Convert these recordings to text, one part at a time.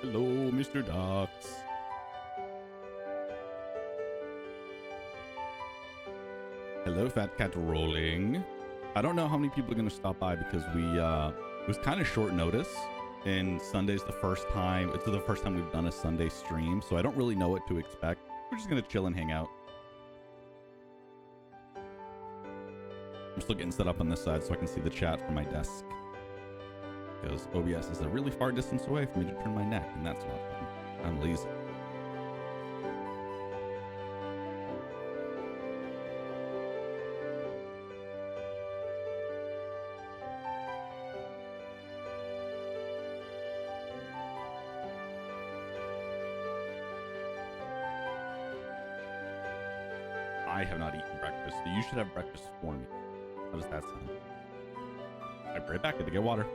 Hello, Mr. Docs. Hello, Fat Cat Rolling. I don't know how many people are going to stop by because it was kind of short notice, and Sunday's the first time. It's the first time we've done a Sunday stream, so I don't really know what to expect. We're just going to chill and hang out. I'm still getting set up on this side so I can see the chat from my desk, because OBS is a really far distance away for me to turn my neck, and that's not fun. I'm lazy. I have not eaten breakfast, so you should have breakfast for me. How does that sound? I'll be right back. I had to get water.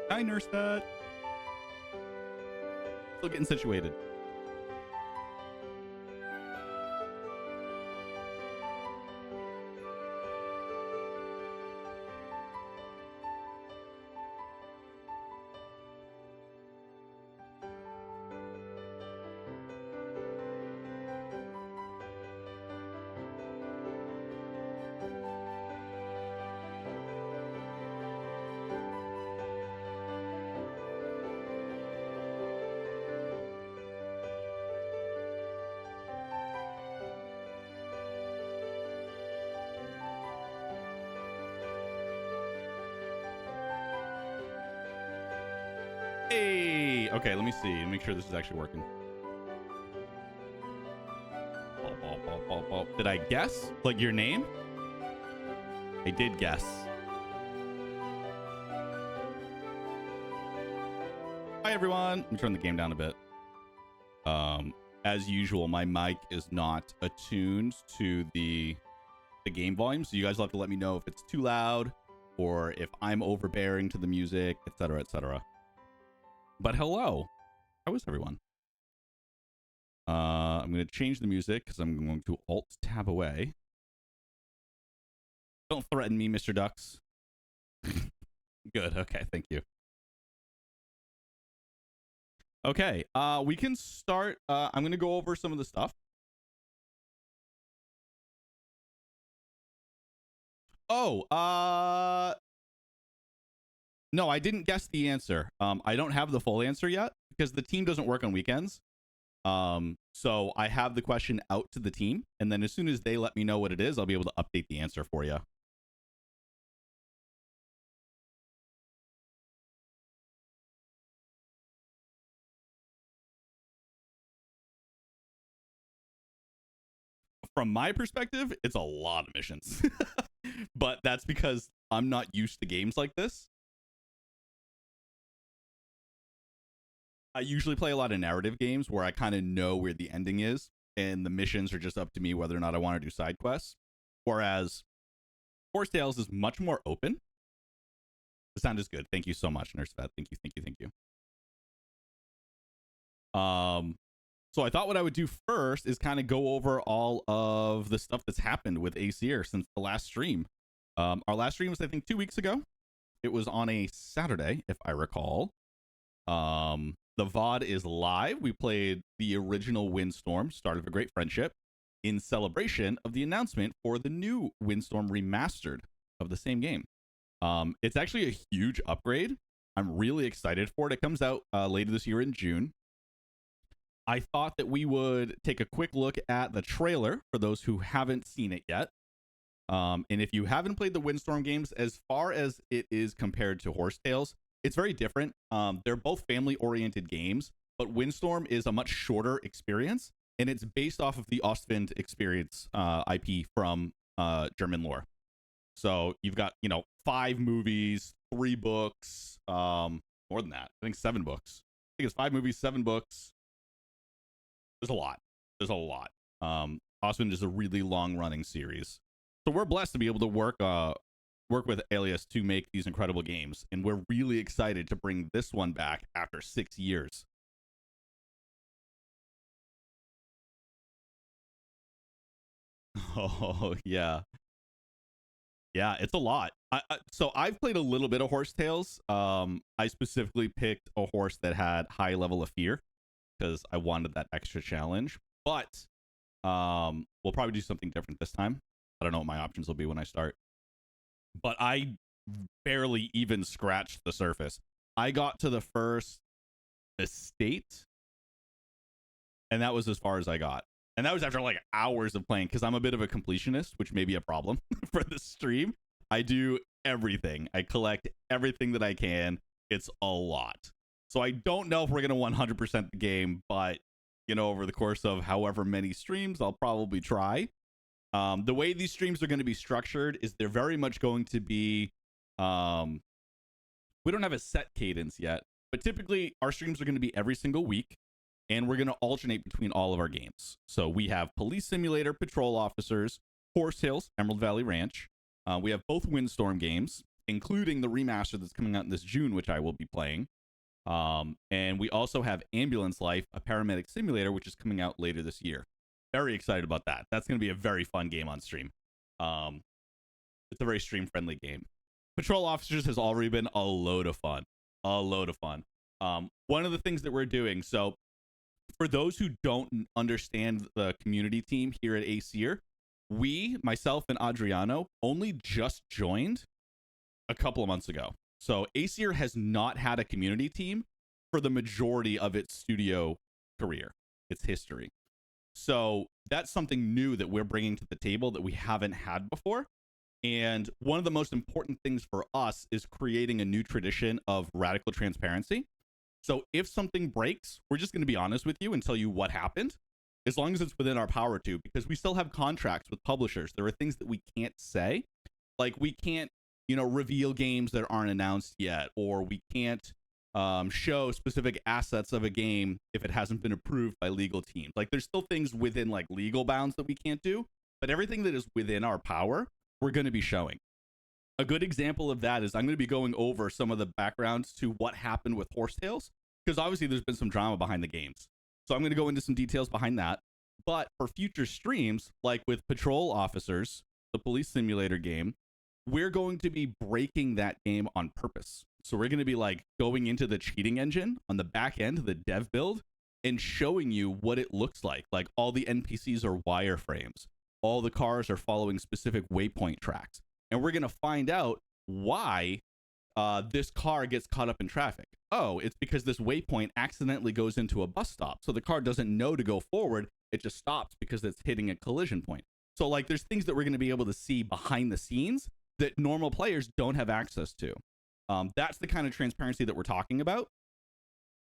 Hi, Nurse Pet. Still getting situated. Hey, okay, let me see and make sure this is actually working. Did I guess? Like your name? I did guess. Hi, everyone. Let me turn the game down a bit. As usual, my mic is not attuned to the game volume, so you guys will have to let me know if it's too loud or if I'm overbearing to the music, etc., etc. But hello. How is everyone? I'm going to change the music because I'm going to Alt-Tab away. Don't threaten me, Mr. Ducks. Good. Okay, thank you. Okay, we can start. I'm going to go over some of the stuff. Oh, no, I didn't guess the answer. I don't have the full answer yet because the team doesn't work on weekends. So I have the question out to the team, and then as soon as they let me know what it is, I'll be able to update the answer for you. From my perspective, it's a lot of missions. But that's because I'm not used to games like this. I usually play a lot of narrative games where I kind of know where the ending is, and the missions are just up to me whether or not I want to do side quests. Whereas Horse Tales is much more open. The sound is good. Thank you so much, Nurse Vet. Thank you, thank you, thank you. So I thought what I would do first is kind of go over all of the stuff that's happened with ACR since the last stream. Our last stream was, I think, 2 weeks ago. It was on a Saturday, if I recall. The VOD is live. We played the original Windstorm, Start of a Great Friendship, in celebration of the announcement for the new Windstorm remastered of the same game. It's actually a huge upgrade. I'm really excited for it. It comes out later this year in June. I thought that we would take a quick look at the trailer for those who haven't seen it yet. And if you haven't played the Windstorm games, as far as it is compared to Horse Tales, it's very different. They're both family-oriented games, but Windstorm is a much shorter experience, and it's based off of the Ostwind experience IP from German lore. So you've got, 5 movies, 3 books, more than that. I think 7 books. I think it's 5 movies, 7 books. There's a lot. Ostwind is a really long-running series. So we're blessed to be able to work with Alias to make these incredible games, and we're really excited to bring this one back after 6 years. Oh, yeah. Yeah, it's a lot. So I've played a little bit of Horse Tales. I specifically picked a horse that had high level of fear because I wanted that extra challenge. But we'll probably do something different this time. I don't know what my options will be when I start. But I barely even scratched the surface. I got to the first estate, and that was as far as I got. And that was after like hours of playing, because I'm a bit of a completionist, which may be a problem for the stream. I do everything. I collect everything that I can. It's a lot. So I don't know if we're going to 100% the game, but, over the course of however many streams, I'll probably try. The way these streams are going to be structured is they're very much going to be, we don't have a set cadence yet, but typically our streams are going to be every single week, and we're going to alternate between all of our games. So we have Police Simulator, Patrol Officers, Horse Tales, Emerald Valley Ranch. We have both Windstorm games, including the remaster that's coming out in this June, which I will be playing. And we also have Ambulance Life, a paramedic simulator, which is coming out later this year. Very excited about that. That's going to be a very fun game on stream. It's a very stream-friendly game. Patrol Officers has already been a load of fun. One of the things that we're doing, so for those who don't understand the community team here at ACR, myself and Adriano, only just joined a couple of months ago. So ACR has not had a community team for the majority of its studio career, its history. So that's something new that we're bringing to the table that we haven't had before. And one of the most important things for us is creating a new tradition of radical transparency. So if something breaks, we're just going to be honest with you and tell you what happened, as long as it's within our power to, because we still have contracts with publishers. There are things that we can't say, like we can't, reveal games that aren't announced yet, or we can't show specific assets of a game if it hasn't been approved by legal teams. Like there's still things within like legal bounds that we can't do, but everything that is within our power, we're going to be showing. A good example of that is I'm going to be going over some of the backgrounds to what happened with Horsetails, because obviously there's been some drama behind the games. So I'm going to go into some details behind that. But for future streams, like with Patrol Officers, the police simulator game, we're going to be breaking that game on purpose. So we're going to be like going into the cheating engine on the back end, the dev build, and showing you what it looks like. Like all the NPCs are wireframes. All the cars are following specific waypoint tracks. And we're going to find out why this car gets caught up in traffic. Oh, it's because this waypoint accidentally goes into a bus stop. So the car doesn't know to go forward. It just stops because it's hitting a collision point. So like there's things that we're going to be able to see behind the scenes that normal players don't have access to. That's the kind of transparency that we're talking about.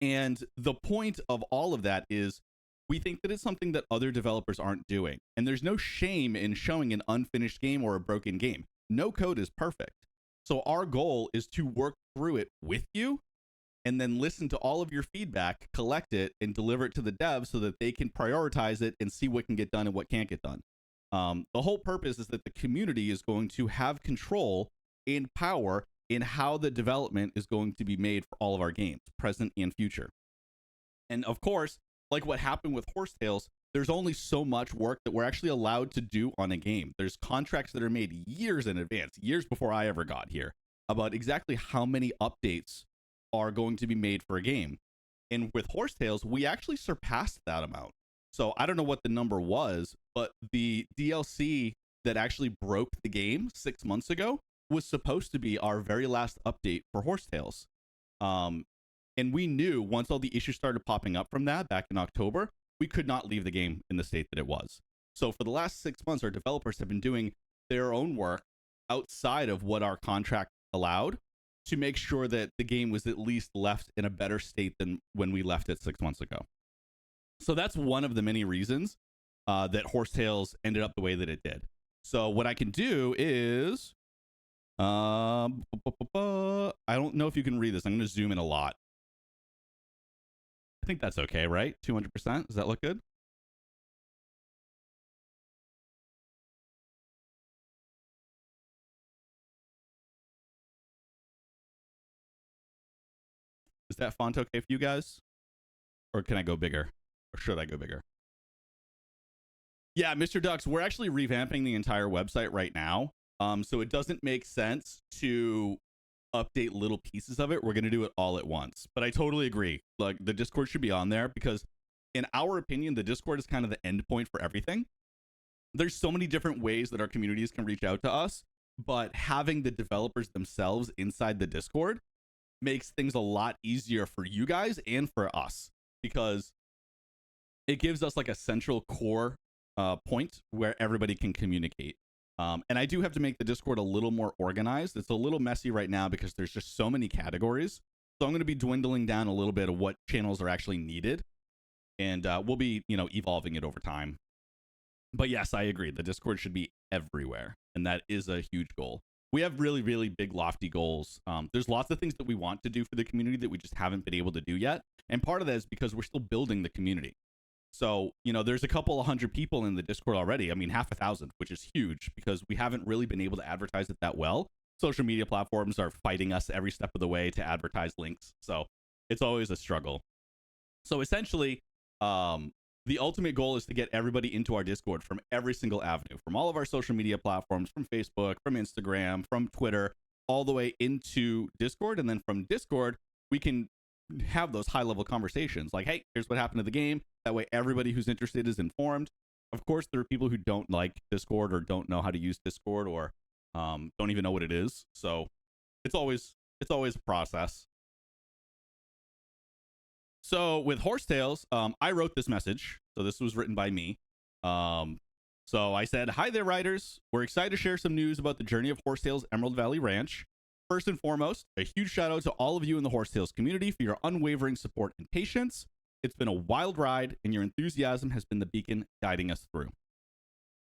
And the point of all of that is we think that it's something that other developers aren't doing. And there's no shame in showing an unfinished game or a broken game. No code is perfect. So our goal is to work through it with you and then listen to all of your feedback, collect it, and deliver it to the devs so that they can prioritize it and see what can get done and what can't get done. The whole purpose is that the community is going to have control and power in how the development is going to be made for all of our games, present and future. And of course, like what happened with Horsetails, there's only so much work that we're actually allowed to do on a game. There's contracts that are made years in advance, years before I ever got here, about exactly how many updates are going to be made for a game. And with Horsetails, we actually surpassed that amount. So I don't know what the number was, but the DLC that actually broke the game 6 months ago was supposed to be our very last update for Horsetails. And we knew once all the issues started popping up from that back in October, we could not leave the game in the state that it was. So for the last 6 months, our developers have been doing their own work outside of what our contract allowed to make sure that the game was at least left in a better state than when we left it 6 months ago. So that's one of the many reasons that Horsetails ended up the way that it did. So what I can do is, I don't know if you can read this. I'm going to zoom in a lot. I think that's okay, right? 200%. Does that look good? Is that font okay for you guys? Or can I go bigger? Or should I go bigger? Yeah, Mr. Ducks, we're actually revamping the entire website right now. So it doesn't make sense to update little pieces of it. We're going to do it all at once. But I totally agree. Like the Discord should be on there because in our opinion, the Discord is kind of the end point for everything. There's so many different ways that our communities can reach out to us, but having the developers themselves inside the Discord makes things a lot easier for you guys and for us because it gives us like a central core point where everybody can communicate. And I do have to make the Discord a little more organized. It's a little messy right now because there's just so many categories. So I'm going to be dwindling down a little bit of what channels are actually needed. And we'll be, evolving it over time. But yes, I agree. The Discord should be everywhere. And that is a huge goal. We have really, really big, lofty goals. There's lots of things that we want to do for the community that we just haven't been able to do yet. And part of that is because we're still building the community. So, there's a couple of hundred people in the Discord already. I mean, half 1,000, which is huge because we haven't really been able to advertise it that well. Social media platforms are fighting us every step of the way to advertise links. So it's always a struggle. So essentially, the ultimate goal is to get everybody into our Discord from every single avenue, from all of our social media platforms, from Facebook, from Instagram, from Twitter, all the way into Discord. And then from Discord, we can have those high-level conversations like, hey, here's what happened to the game. That way everybody who's interested is informed. Of course, there are people who don't like Discord or don't know how to use Discord or don't even know what it is. So it's always a process. So with Horsetails, I wrote this message. So this was written by me. So I said, hi there, writers. We're excited to share some news about the journey of Horsetails Emerald Valley Ranch. First and foremost, a huge shout out to all of you in the Horsetails community for your unwavering support and patience. It's been a wild ride, and your enthusiasm has been the beacon guiding us through.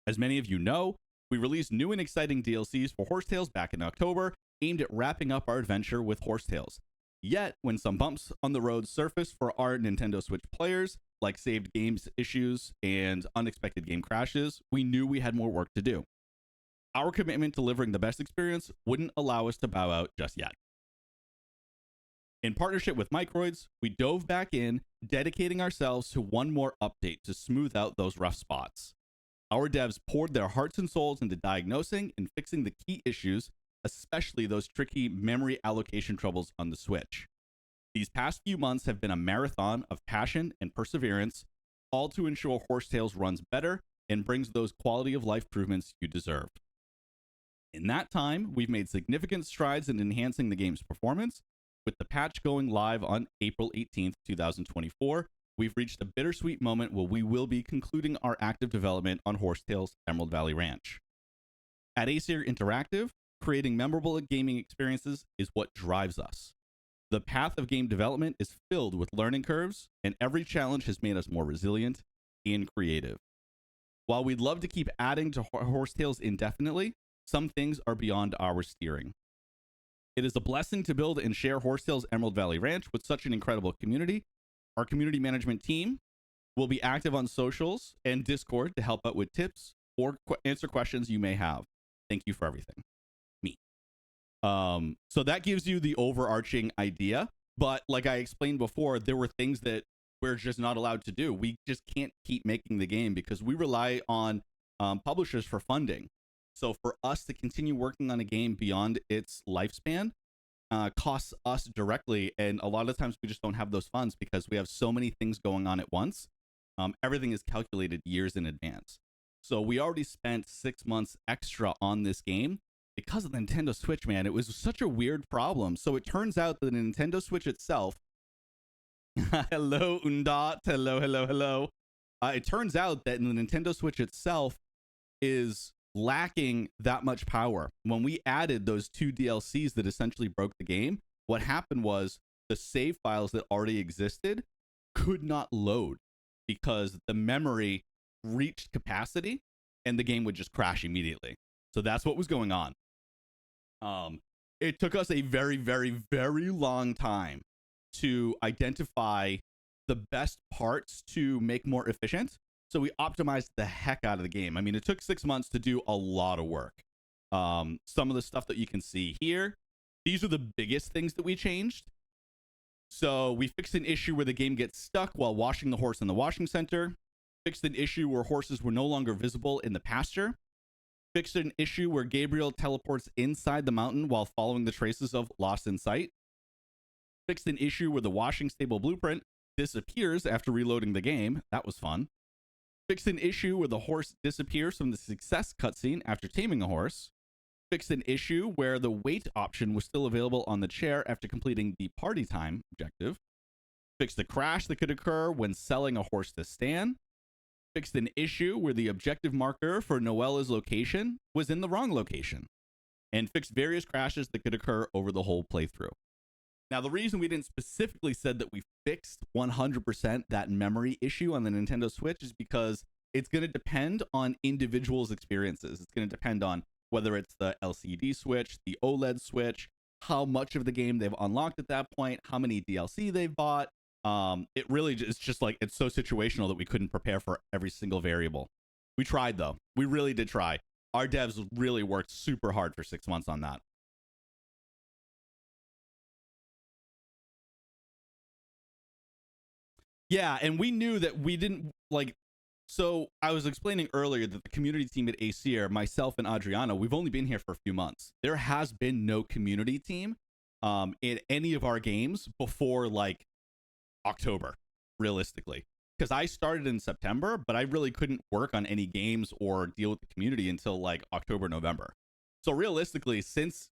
As many of you know, we released new and exciting DLCs for Horsetails back in October, aimed at wrapping up our adventure with Horsetails. Yet, when some bumps on the road surfaced for our Nintendo Switch players, like saved games issues and unexpected game crashes, we knew we had more work to do. Our commitment to delivering the best experience wouldn't allow us to bow out just yet. In partnership with Microids, we dove back in, dedicating ourselves to one more update to smooth out those rough spots. Our devs poured their hearts and souls into diagnosing and fixing the key issues, especially those tricky memory allocation troubles on the Switch. These past few months have been a marathon of passion and perseverance, all to ensure Horsetails runs better and brings those quality of life improvements you deserve. In that time, we've made significant strides in enhancing the game's performance. With the patch going live on April 18th, 2024, we've reached a bittersweet moment where we will be concluding our active development on Horsetails Emerald Valley Ranch. At Acer Interactive, creating memorable gaming experiences is what drives us. The path of game development is filled with learning curves, and every challenge has made us more resilient and creative. While we'd love to keep adding to Horsetails indefinitely, some things are beyond our steering. It is a blessing to build and share Horsetails Emerald Valley Ranch with such an incredible community. Our community management team will be active on socials and Discord to help out with tips or answer questions you may have. Thank you for everything. Me. So that gives you the overarching idea. But like I explained before, there were things that we're just not allowed to do. We just can't keep making the game because we rely on publishers for funding. So for us to continue working on a game beyond its lifespan costs us directly. And a lot of times we just don't have those funds because we have so many things going on at once. Everything is calculated years in advance. So we already spent 6 months extra on this game because of the Nintendo Switch, man. It was such a weird problem. So it turns out that the Nintendo Switch itself... Hello, Undot. Hello. It turns out that the Nintendo Switch itself is lacking that much power. When we added those 2 DLCs that essentially broke the game, what happened was the save files that already existed could not load because the memory reached capacity and the game would just crash immediately. So that's what was going on. It took us a very, very, very long time to identify the best parts to make more efficient. So we optimized the heck out of the game. I mean, it took 6 months to do a lot of work. Some of the stuff that you can see here, these are the biggest things that we changed. So we fixed an issue where the game gets stuck while washing the horse in the washing center. Fixed an issue where horses were no longer visible in the pasture. Fixed an issue where Gabriel teleports inside the mountain while following the traces of Lost in Sight. Fixed an issue where the washing stable blueprint disappears after reloading the game. That was fun. Fixed an issue where the horse disappears from the success cutscene after taming a horse. Fixed an issue where the wait option was still available on the chair after completing the party time objective. Fixed a crash that could occur when selling a horse to Stan. Fixed an issue where the objective marker for Noella's location was in the wrong location. And fixed various crashes that could occur over the whole playthrough. Now, the reason we didn't specifically said that we fixed 100% that memory issue on the Nintendo Switch is because it's going to depend on individuals' experiences. It's going to depend on whether it's the LCD Switch, the OLED Switch, how much of the game they've unlocked at that point, how many DLC they've bought. It really is just like, it's so situational that we couldn't prepare for every single variable. We tried, though. We really did try. Our devs really worked super hard for 6 months on that. Yeah, and we knew that we didn't like. So I was explaining earlier that the community team at ACR, myself and Adriana, we've only been here for a few months. There has been no community team in any of our games before like October, realistically. Because I started in September, but I really couldn't work on any games or deal with the community until like October, November. So realistically, since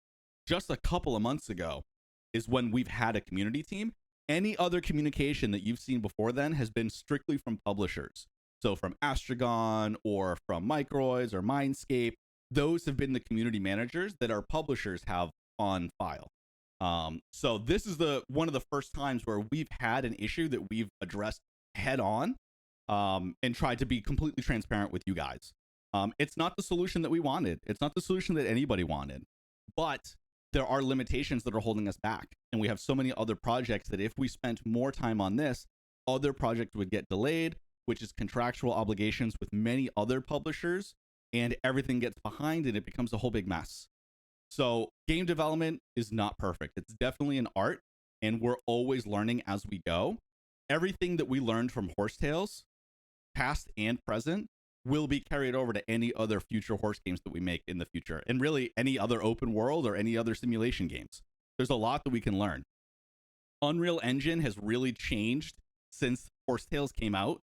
just a couple of months ago is when we've had a community team. Any other communication that you've seen before then has been strictly from publishers. So from Astragon or from Microids or Mindscape, those have been the community managers that our publishers have on file. So this is one of the first times where we've had an issue that we've addressed head on, and tried to be completely transparent with you guys. It's not the solution that we wanted. It's not the solution that anybody wanted, but there are limitations that are holding us back. And we have so many other projects that if we spent more time on this, other projects would get delayed, which is contractual obligations with many other publishers, and everything gets behind and it becomes a whole big mess. So game development is not perfect. It's definitely an art, and we're always learning as we go. Everything that we learned from Horsetails, past and present, will be carried over to any other future horse games that we make in the future, and really any other open world or any other simulation games. There's a lot that we can learn. Unreal Engine has really changed since Horsetails came out,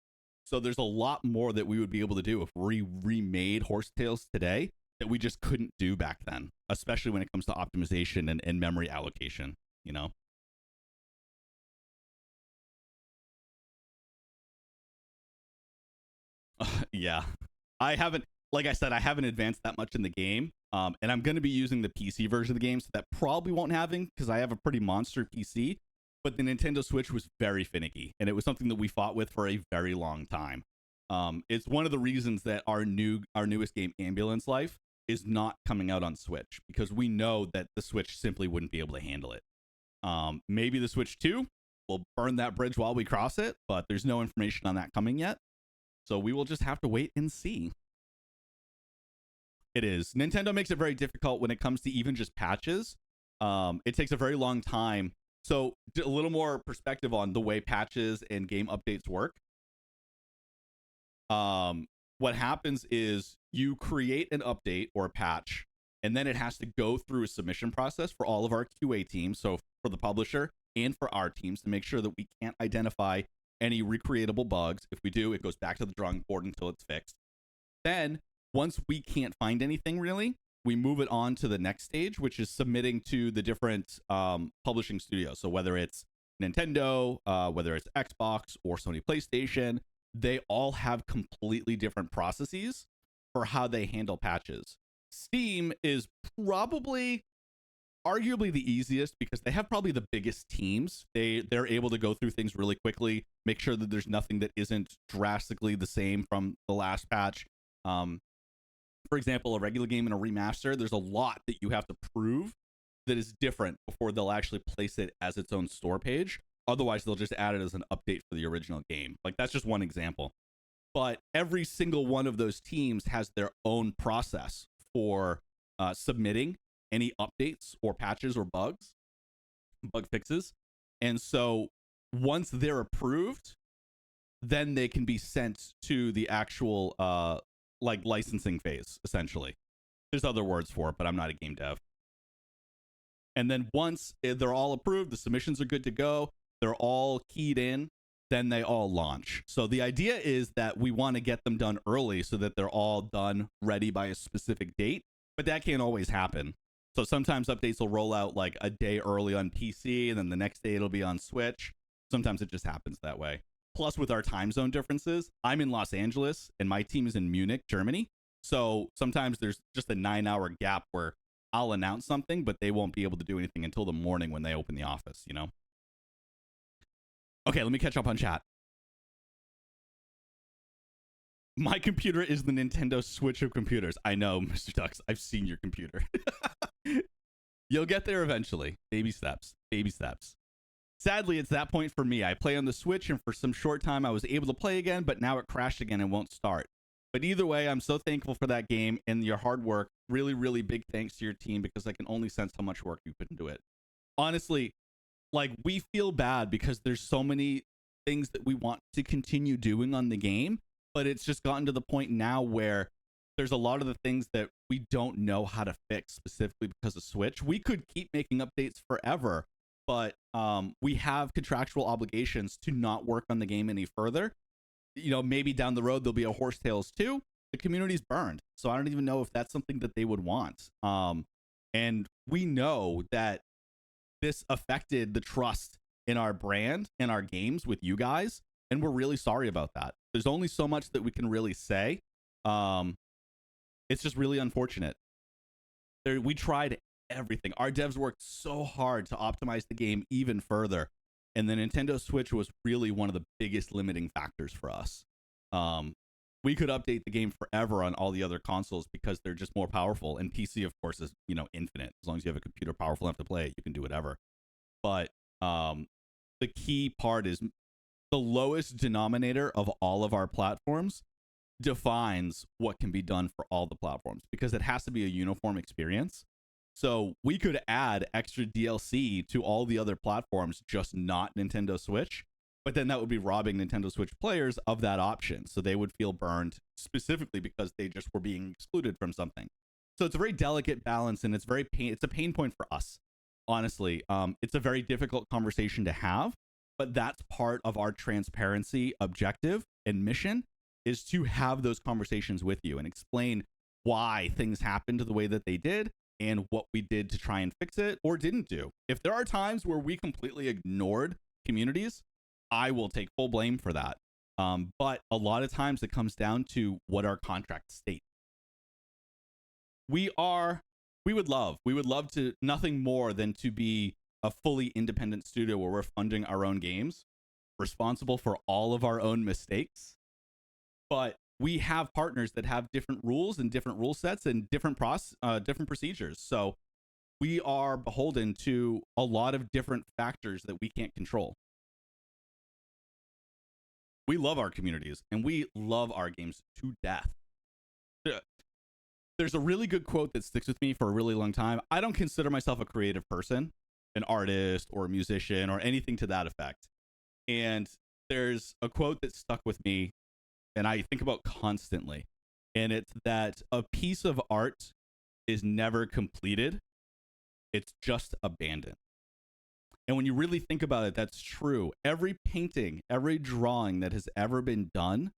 so there's a lot more that we would be able to do if we remade Horsetails today that we just couldn't do back then, especially when it comes to optimization and memory allocation, you know? Yeah. I haven't, like I said, I haven't advanced that much in the game. And I'm going to be using the PC version of the game, so that probably won't happen because I have a pretty monster PC. But the Nintendo Switch was very finicky, and it was something that we fought with for a very long time. It's one of the reasons that our newest game, Ambulance Life, is not coming out on Switch, because we know that the Switch simply wouldn't be able to handle it. Maybe the Switch 2 will burn that bridge while we cross it, but there's no information on that coming yet. So we will just have to wait and see. It is. Nintendo makes it very difficult when it comes to even just patches. It takes a very long time. So a little more perspective on the way patches and game updates work. What happens is you create an update or a patch, and then it has to go through a submission process for all of our QA teams, so for the publisher and for our teams, to make sure that we can't identify any recreatable bugs. If we do, it goes back to the drawing board until it's fixed. Then, once we can't find anything really, we move it on to the next stage, which is submitting to the different publishing studios. So whether it's Nintendo, whether it's Xbox or Sony PlayStation, they all have completely different processes for how they handle patches. Steam is probably arguably the easiest because they have probably the biggest teams. They're able to go through things really quickly, make sure that there's nothing that isn't drastically the same from the last patch. For example, a regular game and a remaster, there's a lot that you have to prove that is different before they'll actually place it as its own store page. Otherwise, they'll just add it as an update for the original game. Like, that's just one example. But every single one of those teams has their own process for submitting any updates or patches or bug fixes. And so once they're approved, then they can be sent to the actual like licensing phase, essentially. There's other words for it, but I'm not a game dev. And then once they're all approved, the submissions are good to go, they're all keyed in, then they all launch. So the idea is that we want to get them done early so that they're all done, ready by a specific date, but that can't always happen. So sometimes updates will roll out like a day early on PC, and then the next day it'll be on Switch. Sometimes it just happens that way. Plus, with our time zone differences, I'm in Los Angeles and my team is in Munich, Germany. So sometimes there's just a 9-hour gap where I'll announce something, but they won't be able to do anything until the morning when they open the office, you know? Okay, let me catch up on chat. My computer is the Nintendo Switch of computers. I know, Mr. Dux. I've seen your computer. You'll get there eventually. Baby steps. Baby steps. Sadly, it's that point for me. I play on the Switch, and for some short time, I was able to play again, but now it crashed again and won't start. But either way, I'm so thankful for that game and your hard work. Really, really big thanks to your team, because I can only sense how much work you put into it. Honestly, like, we feel bad because there's so many things that we want to continue doing on the game, but it's just gotten to the point now where there's a lot of the things that we don't know how to fix specifically because of Switch. We could keep making updates forever, but we have contractual obligations to not work on the game any further. You know, maybe down the road there'll be a Horsetails 2. The community's burned, so I don't even know if that's something that they would want. And we know that this affected the trust in our brand and our games with you guys, and we're really sorry about that. There's only so much that we can really say. It's just really unfortunate. We tried everything. Our devs worked so hard to optimize the game even further. And the Nintendo Switch was really one of the biggest limiting factors for us. We could update the game forever on all the other consoles because they're just more powerful. And PC, of course, is, you know, infinite. As long as you have a computer powerful enough to play it, you can do whatever. But the key part is the lowest denominator of all of our platforms defines what can be done for all the platforms, because it has to be a uniform experience. So we could add extra DLC to all the other platforms, just not Nintendo Switch. But then that would be robbing Nintendo Switch players of that option. So they would feel burned specifically because they just were being excluded from something. So it's a very delicate balance, and it's a pain point for us. Honestly, it's a very difficult conversation to have, but that's part of our transparency objective and mission, is to have those conversations with you and explain why things happened the way that they did and what we did to try and fix it or didn't do. If there are times where we completely ignored communities, I will take full blame for that. But a lot of times it comes down to what our contracts state. We would love to nothing more than to be a fully independent studio where we're funding our own games, responsible for all of our own mistakes. But we have partners that have different rules and different rule sets and different procedures. So we are beholden to a lot of different factors that we can't control. We love our communities and we love our games to death. There's a really good quote that sticks with me for a really long time. I don't consider myself a creative person, an artist or a musician or anything to that effect. And there's a quote that stuck with me and I think about constantly. And it's that a piece of art is never completed. It's just abandoned. And when you really think about it, that's true. Every painting, every drawing that has ever been done,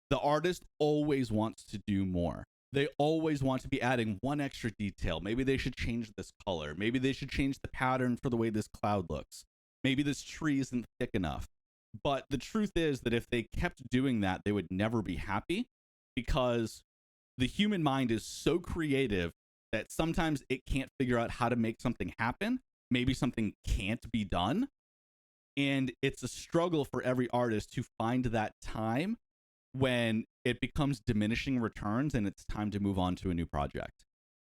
the artist always wants to do more. They always want to be adding one extra detail. Maybe they should change this color. Maybe they should change the pattern for the way this cloud looks. Maybe this tree isn't thick enough. But the truth is that if they kept doing that, they would never be happy, because the human mind is so creative that sometimes it can't figure out how to make something happen. Maybe something can't be done. And it's a struggle for every artist to find that time when it becomes diminishing returns and it's time to move on to a new project.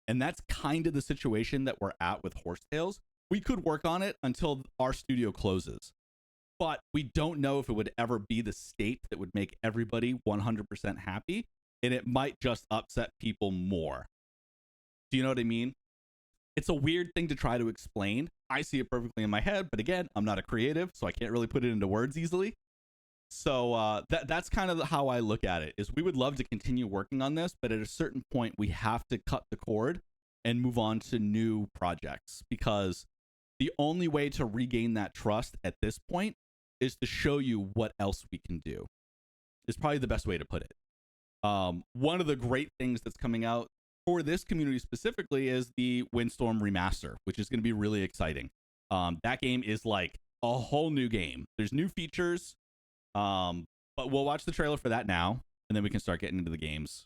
And that's kind of the situation that we're at with Horsetails. We could work on it until our studio closes, but we don't know if it would ever be the state that would make everybody 100% happy, and it might just upset people more. Do you know what I mean? It's a weird thing to try to explain. I see it perfectly in my head, but again, I'm not a creative, so I can't really put it into words easily. So that's kind of how I look at it, is we would love to continue working on this, but at a certain point, we have to cut the cord and move on to new projects, because the only way to regain that trust at this point is to show you what else we can do. Is probably the best way to put it. One of the great things that's coming out for this community specifically is the Windstorm remaster, which is going to be really exciting. That game is like a whole new game. There's new features, but we'll watch the trailer for that now, and then we can start getting into the games.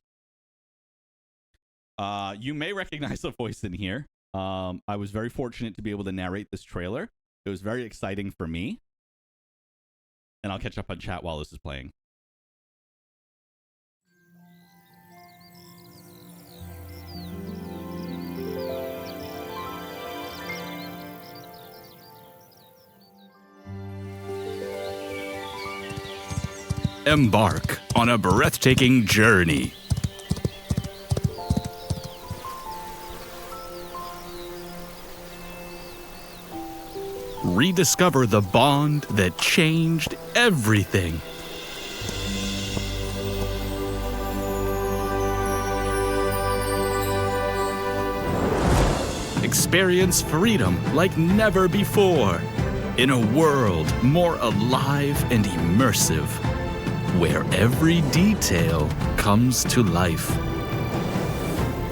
You may recognize a voice in here. I was very fortunate to be able to narrate this trailer. It was very exciting for me. And I'll catch up on chat while this is playing. Embark on a breathtaking journey. Rediscover the bond that changed everything. Experience freedom like never before, in a world more alive and immersive, where every detail comes to life.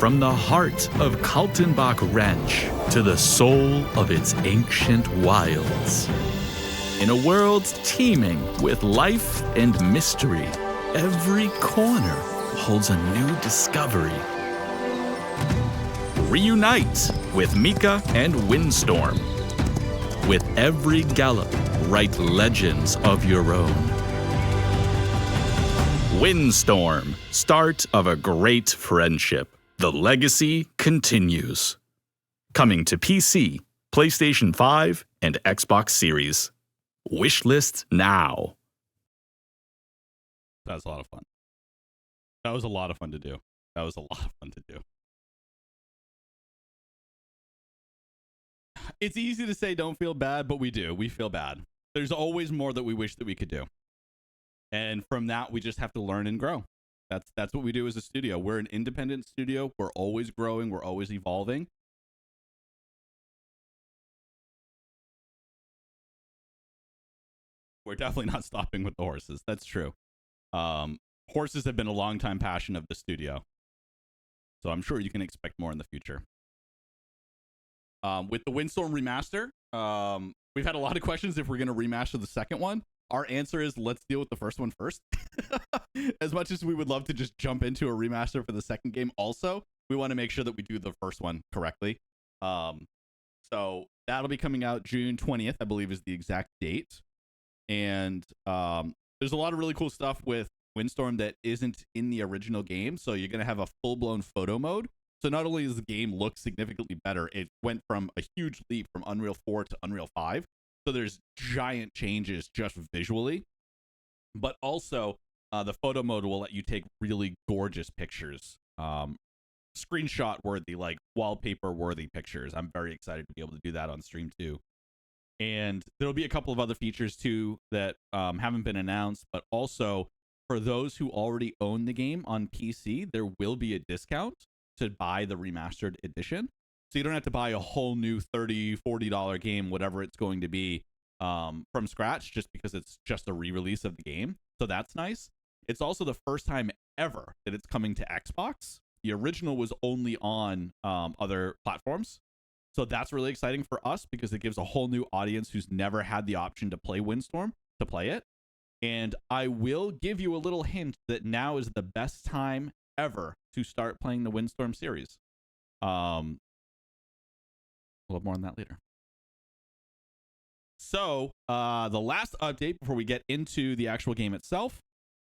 From the heart of Kaltenbach Ranch to the soul of its ancient wilds. In a world teeming with life and mystery, every corner holds a new discovery. reunite with Mika and Windstorm. With every gallop, write legends of your own. Windstorm, start of a great friendship. The legacy continues. Coming to PC, PlayStation 5, and Xbox Series. Wishlist now. That was a lot of fun. That was a lot of fun to do. That was a lot of fun to do. It's easy to say don't feel bad, but we do. We feel bad. There's always more that we wish that we could do. And from that, we just have to learn and grow. That's what we do as a studio. We're an independent studio. We're always growing. We're always evolving. We're definitely not stopping with the horses. That's true. Horses have been a long-time passion of the studio. So I'm sure you can expect more in the future. With the Windstorm remaster, we've had a lot of questions if we're going to remaster the second one. Our answer is let's deal with the first one first. As much as we would love to just jump into a remaster for the second game, also, we want to make sure that we do the first one correctly. So that'll be coming out June 20th, I believe is the exact date. And there's a lot of really cool stuff with Windstorm that isn't in the original game. So you're going to have a full-blown photo mode. So not only does the game look significantly better, it went from a huge leap from Unreal 4 to Unreal 5. So there's giant changes just visually. But also, the photo mode will let you take really gorgeous pictures. Screenshot-worthy, like wallpaper-worthy pictures. I'm very excited to be able to do that on stream too. And there'll be a couple of other features too that haven't been announced, but also for those who already own the game on PC, there will be a discount to buy the remastered edition. So you don't have to buy a whole new $30, $40 game, whatever it's going to be, from scratch, just because it's just a re-release of the game. So that's nice. It's also the first time ever that it's coming to Xbox. The original was only on other platforms. So that's really exciting for us because it gives a whole new audience who's never had the option to play Windstorm to play it. And I will give you a little hint that now is the best time ever to start playing the Windstorm series. We'll have more on that later. So the last update before we get into the actual game itself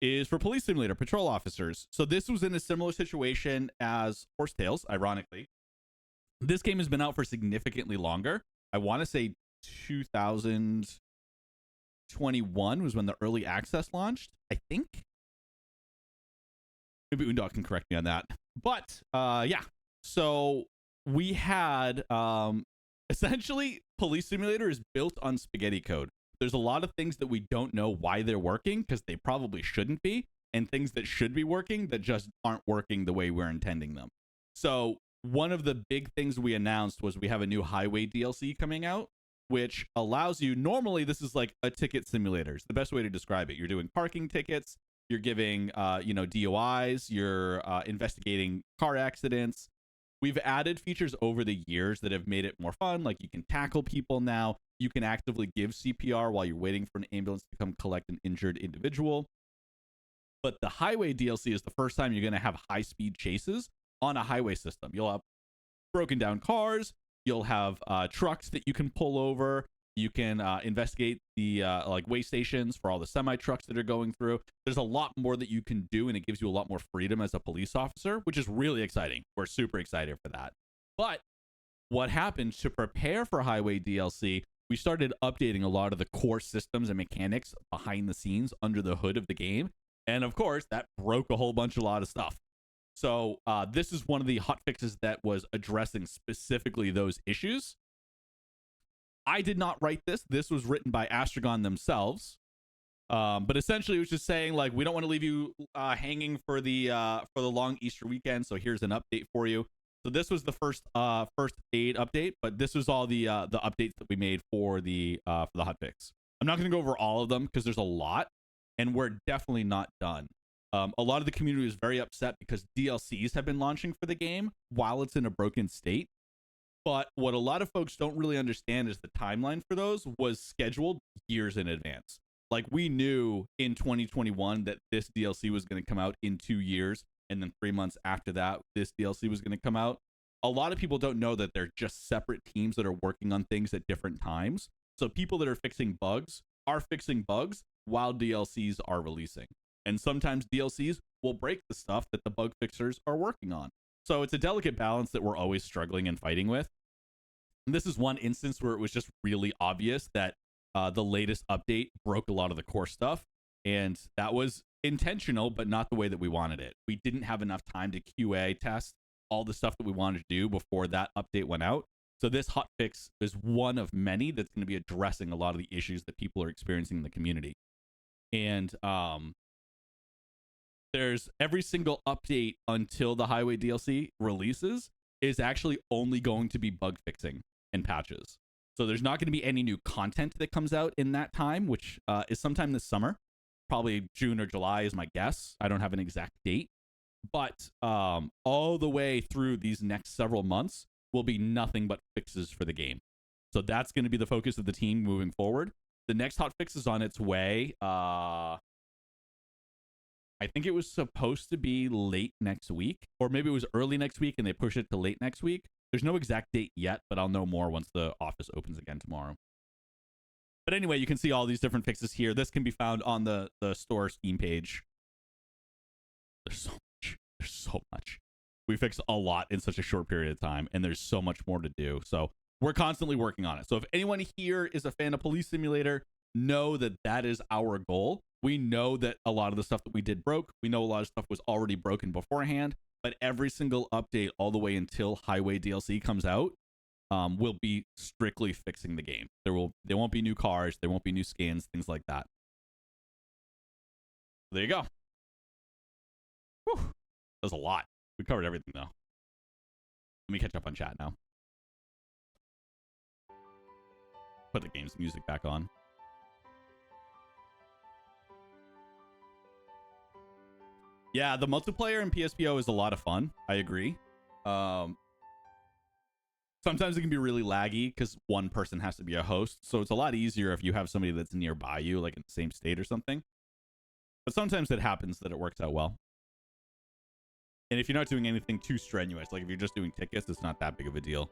is for Police Simulator Patrol Officers. So this was in a similar situation as Horsetails, ironically. This game has been out for significantly longer. I want to say 2021 was when the early access launched, I think. Maybe Undog can correct me on that. But yeah, so we had essentially Police Simulator is built on spaghetti code. There's a lot of things that we don't know why they're working because they probably shouldn't be, and things that should be working that just aren't working the way we're intending them. So one of the big things we announced was we have a new highway DLC coming out, which allows you, normally this is like a ticket simulator. It's the best way to describe it. You're doing parking tickets, you're giving, DOIs, you're investigating car accidents. We've added features over the years that have made it more fun. Like you can tackle people now. You can actively give CPR while you're waiting for an ambulance to come collect an injured individual. But the highway DLC is the first time you're going to have high-speed chases on a highway system. You'll have broken down cars. You'll have trucks that you can pull over. You can investigate the way stations for all the semi trucks that are going through. There's a lot more that you can do, and it gives you a lot more freedom as a police officer, which is really exciting. We're super excited for that. But what happened to prepare for highway DLC? We started updating a lot of the core systems and mechanics behind the scenes under the hood of the game. And of course, that broke a whole bunch of lot of stuff. So this is one of the hot fixes that was addressing specifically those issues. I did not write this. This was written by Astragon themselves. But essentially, it was just saying, like, we don't want to leave you hanging for the long Easter weekend. So here's an update for you. So this was the first aid update, but this was all the updates that we made for the hotfix. I'm not going to go over all of them because there's a lot, and we're definitely not done. A lot of the community was very upset because DLCs have been launching for the game while it's in a broken state. But what a lot of folks don't really understand is the timeline for those was scheduled years in advance. Like, we knew in 2021 that this DLC was going to come out in 2 years, and then 3 months after that, this DLC was going to come out. a lot of people don't know that they're just separate teams that are working on things at different times. So people that are fixing bugs while DLCs are releasing. And sometimes DLCs will break the stuff that the bug fixers are working on. So it's a delicate balance that we're always struggling and fighting with. And this is one instance where it was just really obvious that the latest update broke a lot of the core stuff. And that was intentional, but not the way that we wanted it. We didn't have enough time to QA test all the stuff that we wanted to do before that update went out. So this hotfix is one of many that's going to be addressing a lot of the issues that people are experiencing in the community. And there's every single update until the Highway DLC releases is actually only going to be bug fixing and patches. So there's not going to be any new content that comes out in that time, which is sometime this summer. Probably June or July is my guess. I don't have an exact date. But all the way through these next several months will be nothing but fixes for the game. So that's going to be the focus of the team moving forward. The next hotfix is on its way. I think it was supposed to be late next week, or maybe it was early next week and they pushed it to late next week. There's no exact date yet, but I'll know more once the office opens again tomorrow. But anyway, you can see all these different fixes here. This can be found on the store Steam page. There's so much. We fixed a lot in such a short period of time, and there's so much more to do. So we're constantly working on it. So if anyone here is a fan of Police Simulator, know that that is our goal. We know that a lot of the stuff that we did broke. We know a lot of stuff was already broken beforehand, but every single update all the way until Highway DLC comes out will be strictly fixing the game. There won't be new cars, there won't be new skins, things like that. There you go. Whew. That was a lot. We covered everything though. Let me catch up on chat now. Put the game's music back on. Yeah, the multiplayer in PSPO is a lot of fun. I agree. Sometimes it can be really laggy because one person has to be a host. So it's a lot easier if you have somebody that's nearby you, like in the same state or something. But sometimes it happens that it works out well. And if you're not doing anything too strenuous, like if you're just doing tickets, it's not that big of a deal.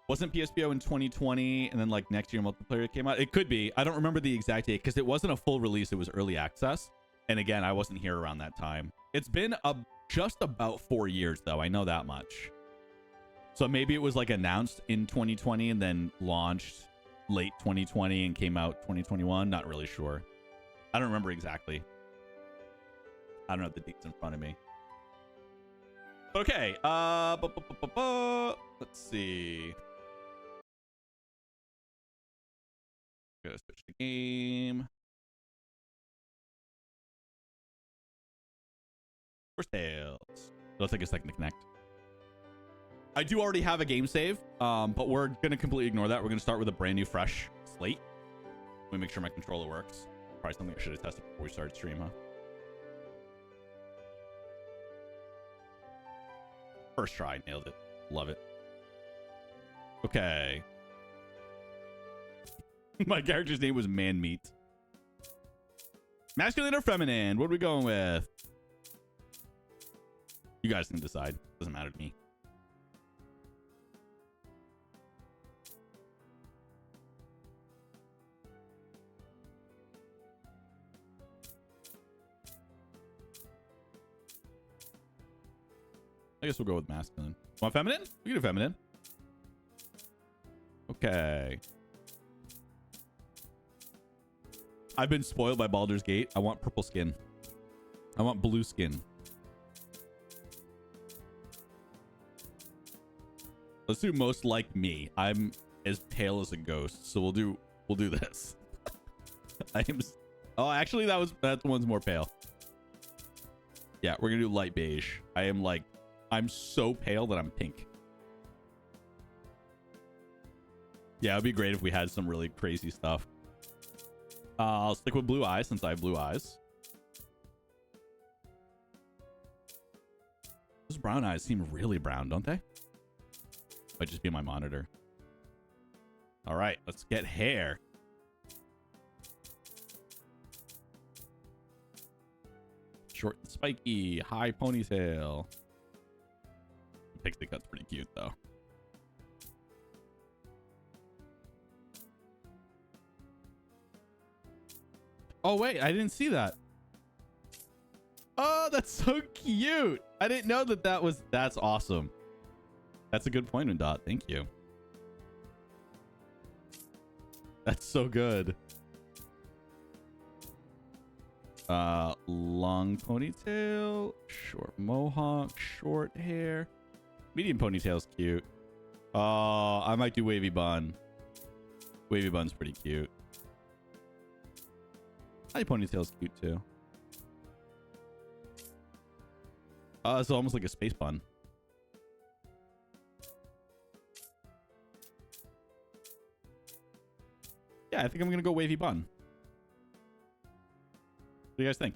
Wasn't PSPO in 2020 and then like next year multiplayer came out? It could be. I don't remember the exact date because it wasn't a full release. It was early access. And again, I wasn't here around that time. It's been just about 4 years though. I know that much. So maybe it was like announced in 2020 and then launched late 2020 and came out 2021. Not really sure. I don't remember exactly. I don't have the dates in front of me. Okay. Let's see. Gotta switch the game. Where's Tails? It'll take a second to connect. I do already have a game save, but we're gonna completely ignore that. We're gonna start with a brand new, fresh slate. Let me make sure my controller works. Probably something I should have tested before we started stream, huh? First try, nailed it. Love it. Okay. My character's name was Man Meat. Masculine or feminine? What are we going with? You guys can decide. Doesn't matter to me. I guess we'll go with masculine. Want feminine? We can do feminine. Okay. I've been spoiled by Baldur's Gate. I want purple skin. I want blue skin. Let's do most like me. I'm as pale as a ghost, so we'll do this. I am. Oh, actually, that one's more pale. Yeah, we're gonna do light beige. I'm so pale that I'm pink. Yeah, it'd be great if we had some really crazy stuff. I'll stick with blue eyes since I have blue eyes. Those brown eyes seem really brown, don't they? Might just be my monitor. All right, let's get hair. Short and spiky. High ponytail. Pixie cut's pretty cute though. Oh wait, I didn't see that. Oh, that's so cute. I didn't know that that's awesome. That's a good point, Dot. Thank you. That's so good. Long ponytail, short mohawk, short hair. Medium ponytail's cute. Oh, I might do wavy bun. Wavy bun's pretty cute. High ponytail's cute too. It's almost like a space bun. Yeah, I think I'm gonna go wavy bun. What do you guys think?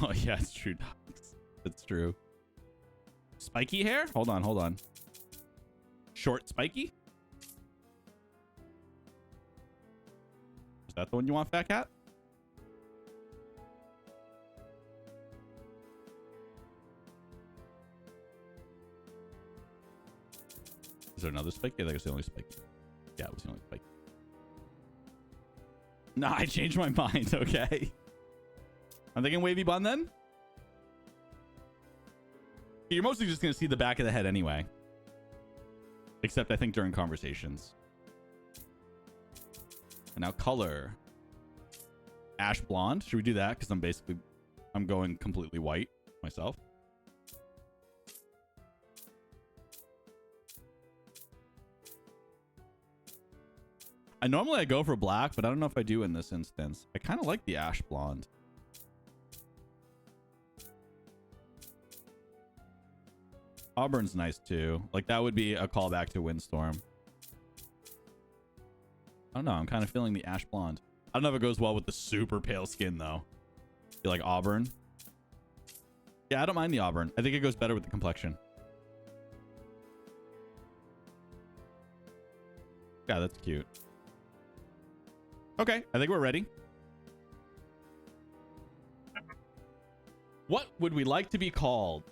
Oh yeah, it's true, dogs. It's true. Spiky hair? Hold on. Short spiky? Is that the one you want, Fat Cat? Is there another spiky? I think it's the only spiky. Yeah, it was the only spiky. Nah, I changed my mind. Okay. I'm thinking wavy bun then. You're mostly just going to see the back of the head anyway. Except I think during conversations. And now color. Ash blonde. Should we do that? Because I'm going completely white myself. Normally I go for black, but I don't know if I do in this instance. I kind of like the ash blonde. Auburn's nice too. Like that would be a callback to Windstorm. I don't know. I'm kind of feeling the ash blonde. I don't know if it goes well with the super pale skin though. You like Auburn? Yeah, I don't mind the Auburn. I think it goes better with the complexion. Yeah, that's cute. Okay, I think we're ready. What would we like to be called?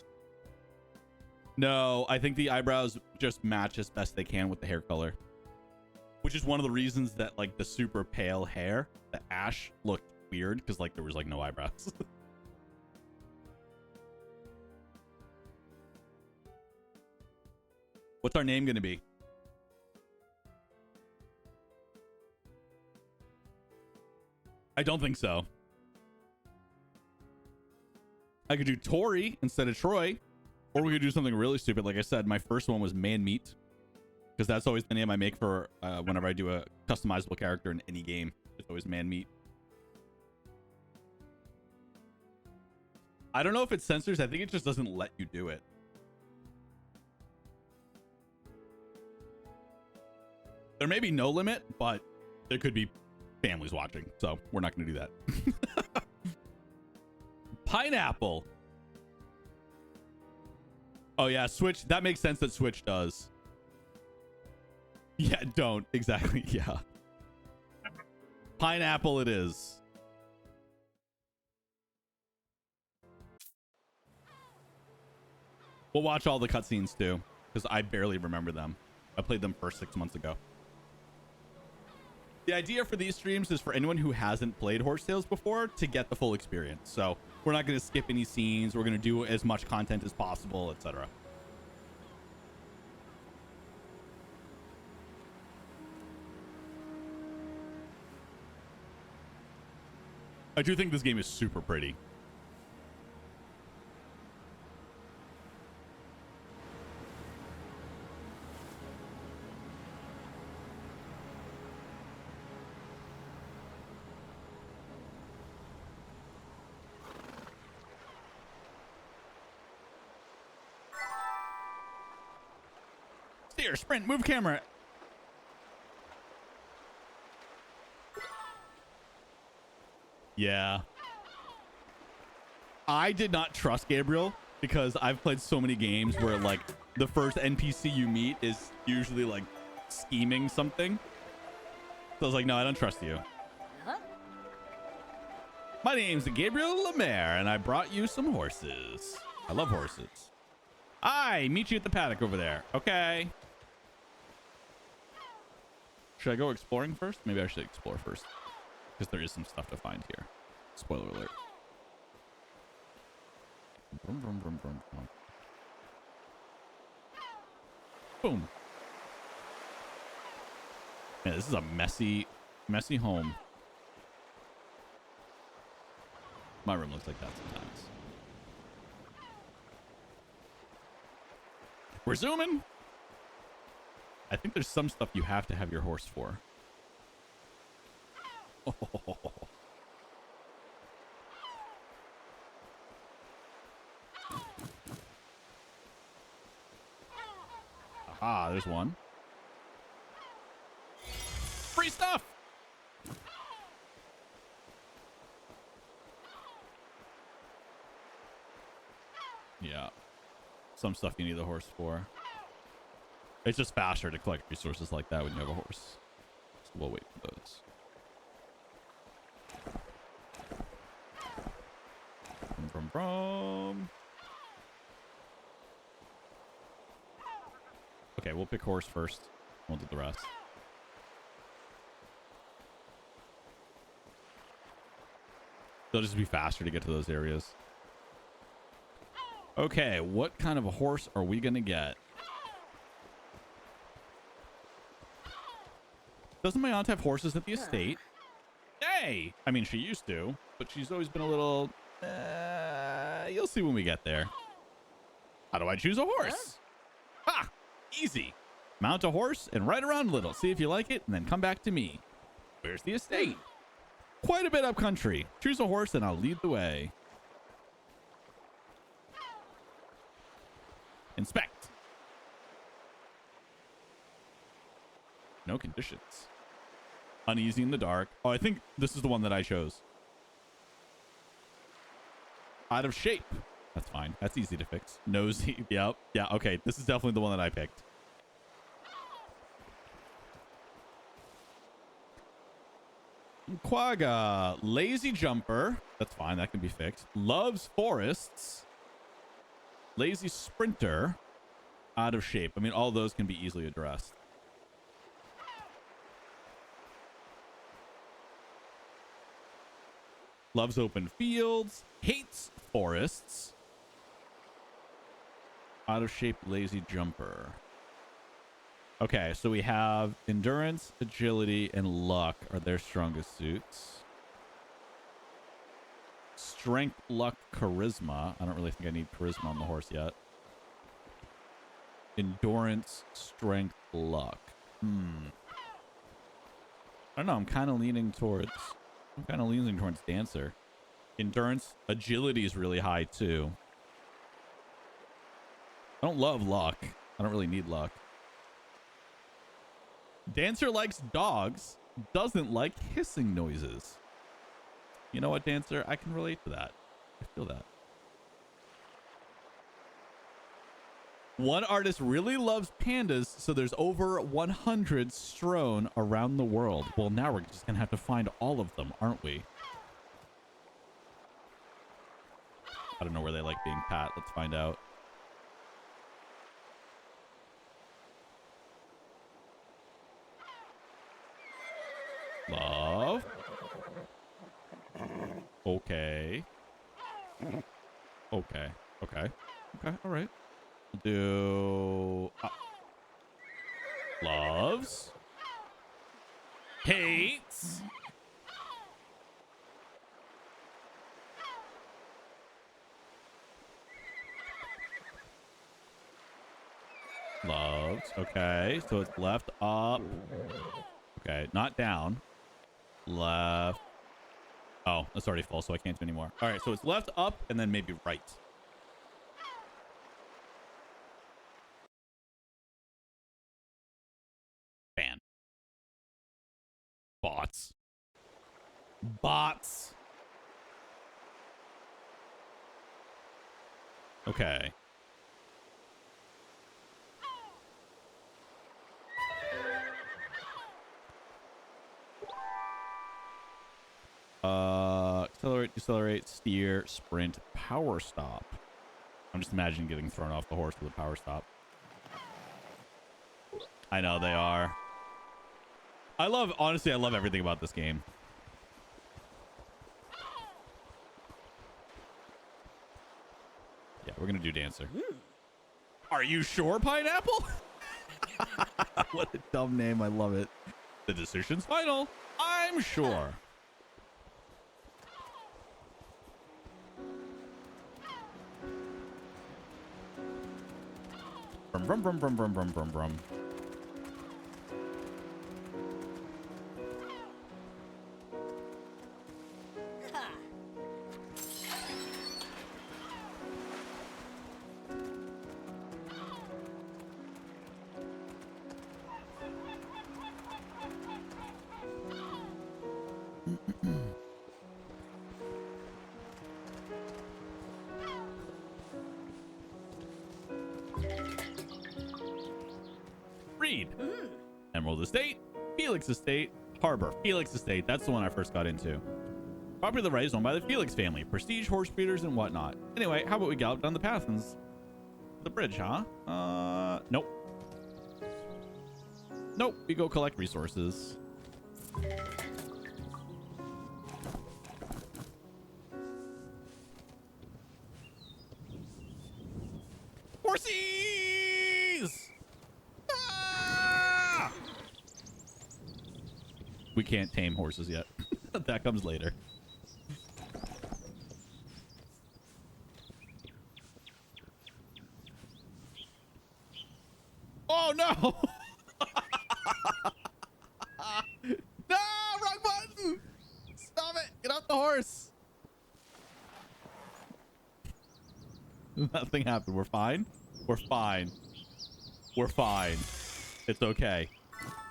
No, I think the eyebrows just match as best they can with the hair color. Which is one of the reasons that like the super pale hair, the ash, looked weird because like there was like no eyebrows. What's our name gonna be? I don't think so. I could do Tori instead of Troy. Or we could do something really stupid. Like I said, my first one was Man Meat. Because that's always the name I make for whenever I do a customizable character in any game. It's always Man Meat. I don't know if it censors. I think it just doesn't let you do it. There may be no limit, but there could be families watching. So we're not going to do that. Pineapple. Oh, yeah. Switch. That makes sense that Switch does. Yeah, don't. Exactly. Yeah. Pineapple it is. We'll watch all the cutscenes too, because I barely remember them. I played them first 6 months ago. The idea for these streams is for anyone who hasn't played Horsetails before to get the full experience. So we're not going to skip any scenes. We're going to do as much content as possible, etc. I do think this game is super pretty. Steer, sprint, move camera. Yeah. I did not trust Gabriel because I've played so many games where like the first NPC you meet is usually like scheming something. So I was like, no, I don't trust you. My name's Gabriel Lemaire, and I brought you some horses. I love horses. I meet you at the paddock over there. Okay. Should I go exploring first? Maybe I should explore first, because there is some stuff to find here. Spoiler alert. Vroom, vroom, vroom, vroom, vroom. Boom. Man, this is a messy home. My room looks like that sometimes. We're zooming. I think there's some stuff you have to have your horse for. Oh. Aha, there's one. Free stuff. Yeah. Some stuff you need the horse for. It's just faster to collect resources like that when you have a horse. So we'll wait for those. Vroom. Okay, we'll pick horse first. We'll do the rest. They'll just be faster to get to those areas. Okay, what kind of a horse are we gonna get? Doesn't my aunt have horses at the estate? Hey! I mean, she used to, but she's always been a little... you'll see when we get there. How do I choose a horse? Ha! Easy. Mount a horse and ride around a little. See if you like it, and then come back to me. Where's the estate? Quite a bit up country. Choose a horse and I'll lead the way. Inspect. No conditions. Uneasy in the dark. Oh, I think this is the one that I chose. Out of shape. That's fine. That's easy to fix. Nosy. Yep. Yeah, okay. This is definitely the one that I picked. Quagga. Lazy jumper. That's fine. That can be fixed. Loves forests. Lazy sprinter. Out of shape. I mean, all those can be easily addressed. Loves open fields. Hates forests. Out of shape, lazy jumper. Okay, so we have endurance, agility, and luck are their strongest suits. Strength, luck, charisma. I don't really think I need charisma on the horse yet. Endurance, strength, luck. I don't know. I'm kind of leaning towards Dancer. Endurance, agility is really high too. I don't love luck. I don't really need luck. Dancer likes dogs, doesn't like hissing noises. You know what, Dancer? I can relate to that. I feel that. One artist really loves pandas, so there's over 100 strewn around the world. Well, now we're just gonna have to find all of them, aren't we? I don't know where they like being pat. Let's find out. Love. Okay. Okay. Okay. Okay. All right. We'll do... loves. Hates. Loves. Okay. So it's left, up. Okay. Not down. Left. Oh, that's already full, so I can't do anymore. All right, so it's left, up, and then maybe right. Ban. Bots. Bots. Okay. Accelerate, decelerate, steer, sprint, power stop. I'm just imagining getting thrown off the horse with a power stop. I know they are. Honestly, I love everything about this game. Yeah, we're gonna do Dancer. Are you sure, Pineapple? What a dumb name. I love it. The decision's final. I'm sure. Brum, brum, brum, brum, brum, brum, brum. Reed. Emerald Estate, Felix Estate, Harbor. Felix Estate, that's the one I first got into. Property of the right is owned by the Felix family. Prestige, horse breeders, and whatnot. Anyway, how about we gallop down the path and the bridge, huh? Nope. Nope, we go collect resources. Horsies! Ah! We can't tame horses yet. That comes later. Oh no! No! Wrong button! Stop it! Get off the horse! Nothing happened. We're fine. We're fine. We're fine. It's okay.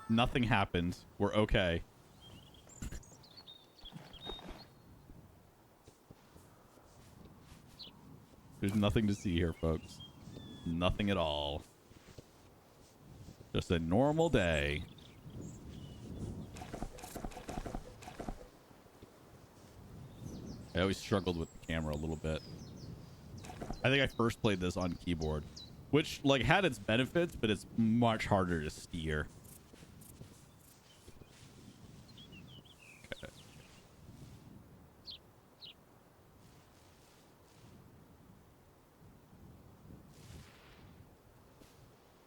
Nothing happened. We're okay. There's nothing to see here, folks. Nothing at all. Just a normal day. I always struggled with the camera a little bit. I think I first played this on keyboard, which like had its benefits, but it's much harder to steer. Okay.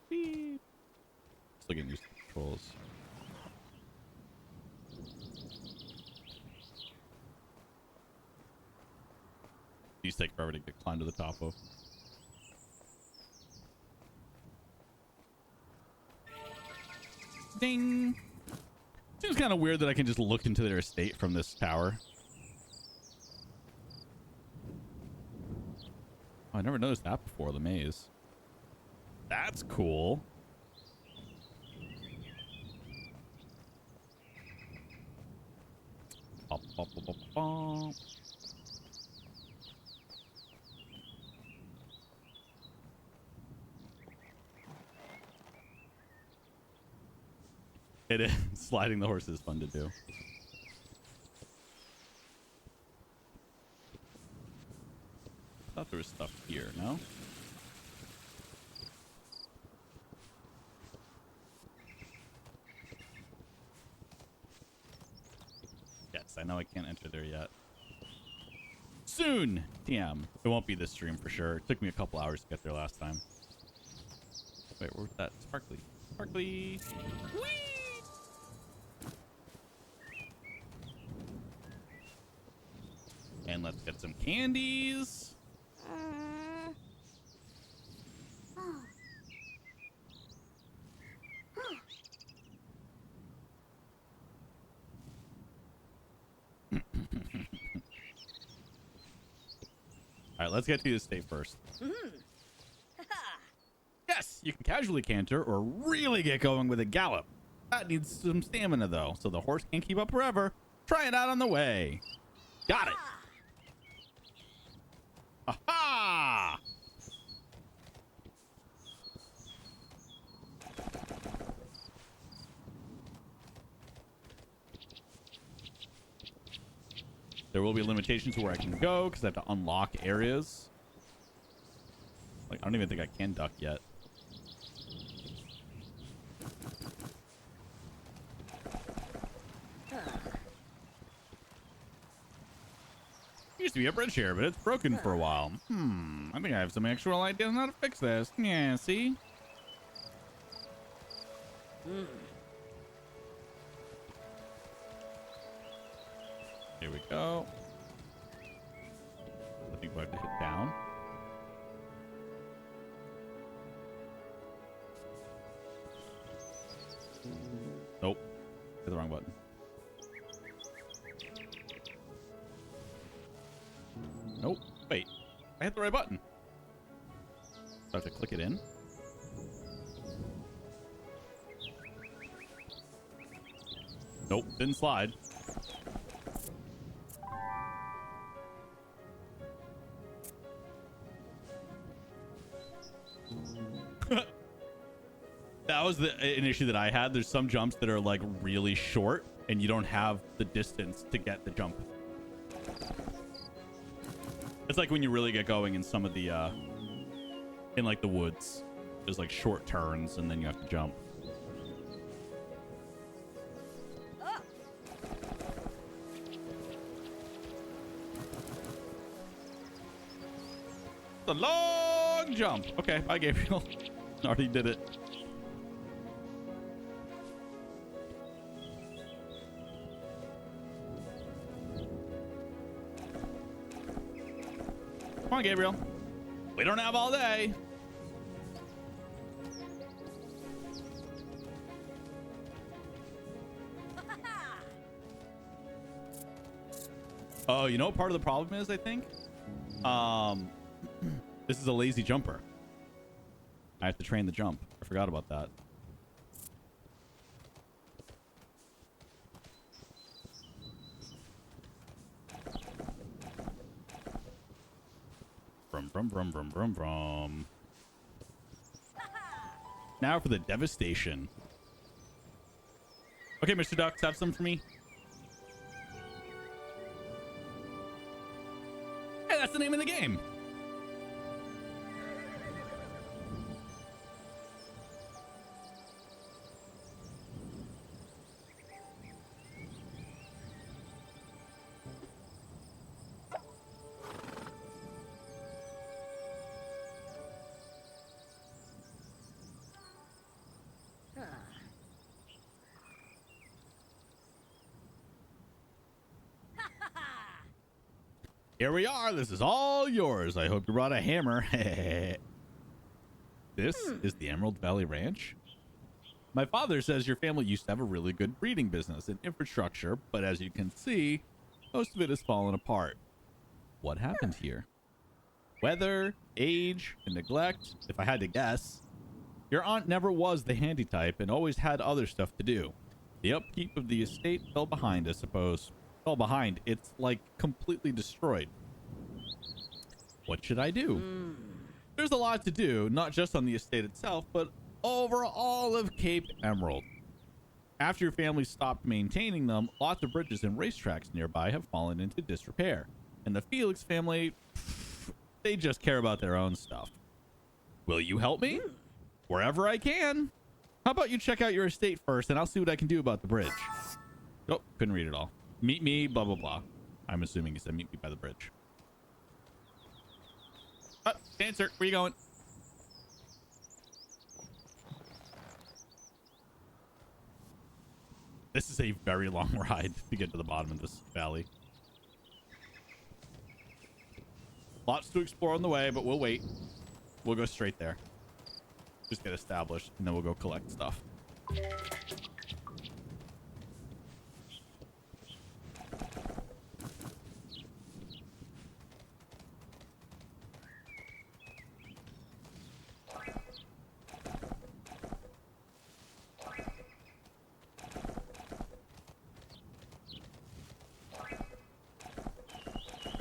Beep. Still getting used to the controls. These take forever to get climbed to the top of. Ding! Seems kind of weird that I can just look into their estate from this tower. Oh, I never noticed that before, the maze. That's cool. Bop, bop, bop, bop, bop. It is. Sliding the horse is fun to do. I thought there was stuff here, no? Yes, I know I can't enter there yet. Soon! TM. It won't be this stream for sure. It took me a couple hours to get there last time. Wait, where's that? Sparkly. Sparkly! Whee! And let's get some candies. All right, let's get to the estate first. Yes, you can casually canter or really get going with a gallop. That needs some stamina, though, so the horse can't keep up forever. Try it out on the way. Got it. Aha! There will be limitations to where I can go because I have to unlock areas. Like, I don't even think I can duck yet. Used to be a bridge here, but it's broken for a while. I think I have some actual ideas on how to fix this. Yeah, see? Here we go. I think we have to hit down. Nope. Hit the wrong button. Nope. Wait. I hit the right button. I have to click it in. Nope. Didn't slide. That was an issue that I had. There's some jumps that are like really short and you don't have the distance to get the jump. It's like when you really get going in some of the in like the woods. There's like short turns and then you have to jump. The long jump. Okay, bye Gabriel. Already did it. Come on, Gabriel. We don't have all day. Oh, you know what part of the problem is, I think? This is a lazy jumper. I have to train the jump. I forgot about that. Brum. Now for the devastation. Okay, Mr. Ducks, have some for me. Hey, that's the name of the game. Here we are. This is all yours. I hope you brought a hammer. This is the Emerald Valley Ranch. My father says your family used to have a really good breeding business and infrastructure, but as you can see, most of it has fallen apart. What happened here? Weather, age, and neglect, if I had to guess. Your aunt never was the handy type and always had other stuff to do. The upkeep of the estate fell behind, I suppose. Fell behind. It's like completely destroyed. What should I do? There's a lot to do, not just on the estate itself, but over all of Cape Emerald. After your family stopped maintaining them, lots of bridges and racetracks nearby have fallen into disrepair. And the Felix family, they just care about their own stuff. Will you help me? Wherever I can. How about you check out your estate first, and I'll see what I can do about the bridge. Oh, couldn't read it all. Meet me, blah, blah, blah. I'm assuming he said meet me by the bridge. Dancer, where you going? This is a very long ride to get to the bottom of this valley. Lots to explore on the way, but we'll wait. We'll go straight there. Just get established, and then we'll go collect stuff.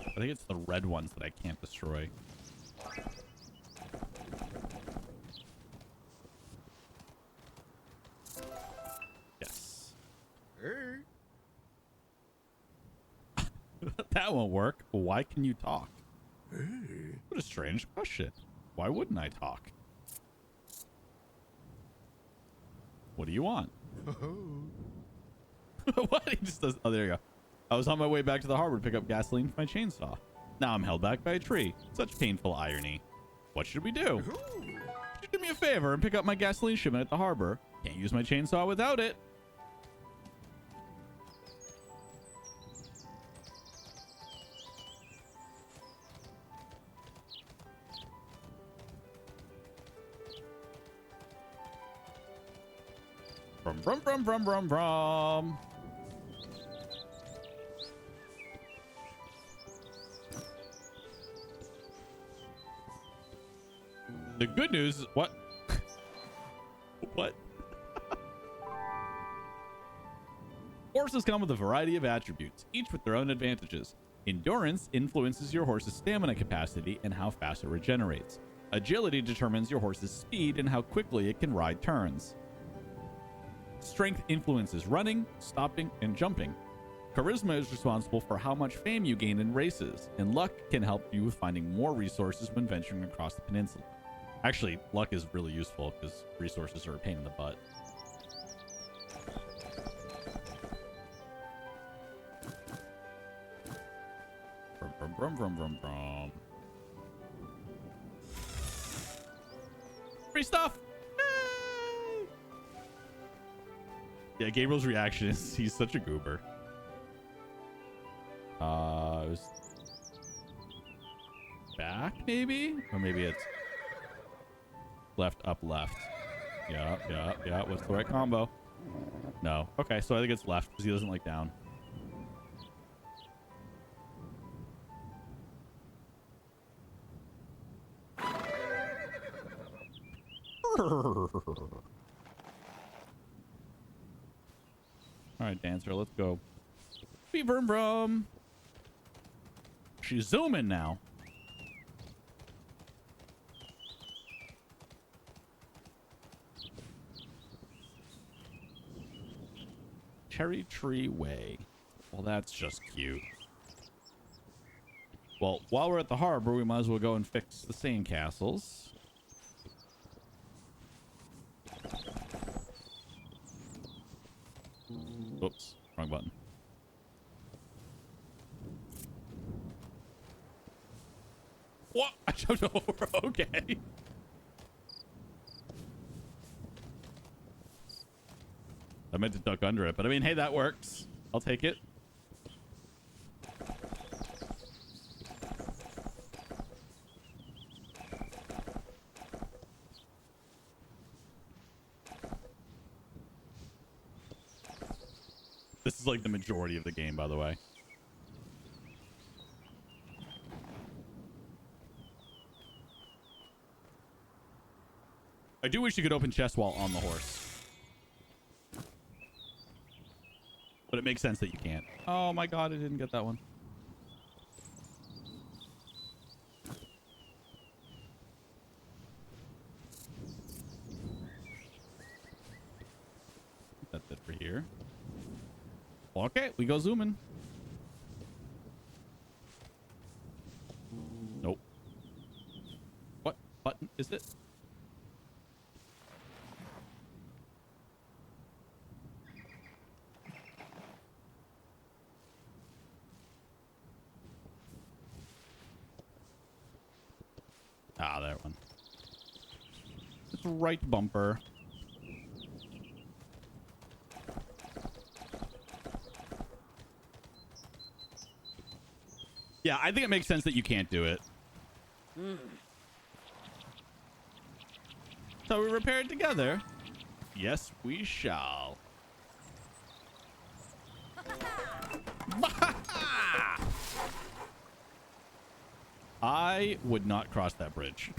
I think it's the red ones that I can't destroy. Yes. That won't work. Why can you talk? What a strange question. Why wouldn't I talk? What do you want? What? He just does. Oh, there you go. I was on my way back to the harbor to pick up gasoline for my chainsaw. Now I'm held back by a tree. Such painful irony. What should we do? Could you do me a favor and pick up my gasoline shipment at the harbor? Can't use my chainsaw without it. Brum, brum, brum, brum, brum. The good news is what? What? Horses come with a variety of attributes, each with their own advantages. Endurance influences your horse's stamina capacity and how fast it regenerates. Agility determines your horse's speed and how quickly it can ride turns. Strength influences running, stopping, and jumping. Charisma is responsible for how much fame you gain in races, and luck can help you with finding more resources when venturing across the peninsula. Actually, luck is really useful because resources are a pain in the butt. Brum, brum, brum, brum, brum. Free stuff! Yay! Yeah, Gabriel's reaction is he's such a goober. It was back, maybe? Or maybe it's left, up, left. Yeah. What's the right combo? No. Okay, so I think it's left because he doesn't like down. All right, Dancer, let's go. Beep, brum, brum. She's zooming now. Cherry Tree Way. Well, that's just cute. Well, while we're at the harbor, we might as well go and fix the sandcastles. Oops, wrong button. What? I jumped over. Okay. I meant to duck under it, but I mean, hey, that works. I'll take it. This is like the majority of the game, by the way. I do wish you could open chests while on the horse. But it makes sense that you can't. Oh my god, I didn't get that one. That's it for here. Okay, we go zooming. Nope. What button is it? Ah, that one. It's right bumper. Yeah, I think it makes sense that you can't do it. So we repair it together. Yes, we shall. I would not cross that bridge.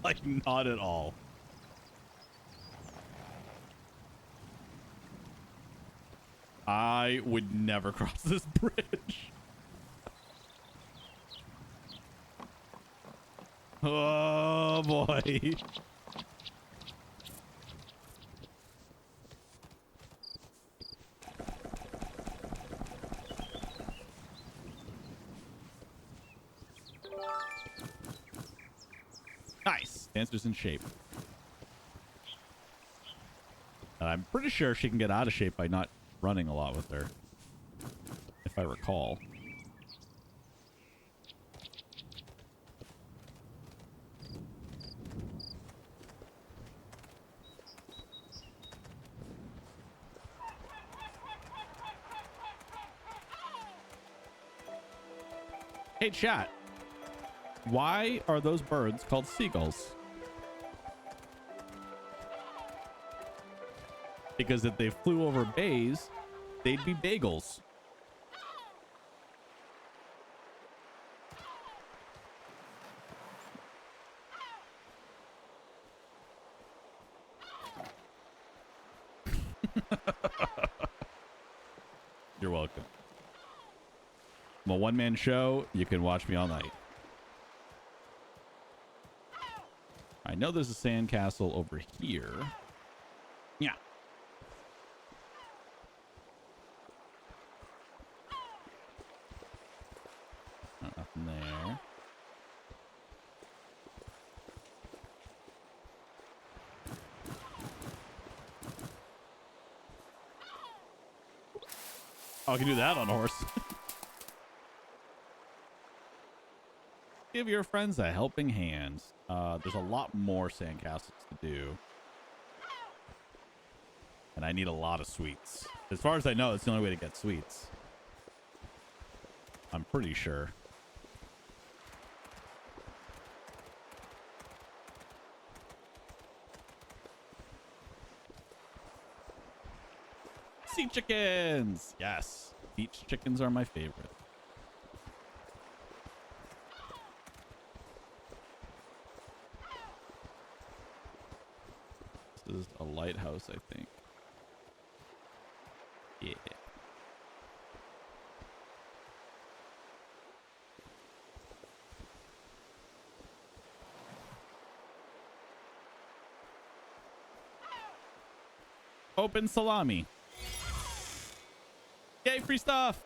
Like, not at all. I would never cross this bridge. Oh, boy. Nice. Dancer's in shape. And I'm pretty sure she can get out of shape by not running a lot with her, if I recall. Hey, chat. Why are those birds called seagulls? Because if they flew over bays, they'd be bagels. You're welcome. I'm a one-man show. You can watch me all night. I know there's a sandcastle over here. Yeah. Nothing there. Oh, I can do that on a horse. Give your friends a helping hand. There's a lot more sandcastles to do. And I need a lot of sweets. As far as I know, it's the only way to get sweets. I'm pretty sure. Sea chickens! Yes. Beach chickens are my favorite. This is a lighthouse, I think. Yeah. Open salami. Yay, free stuff.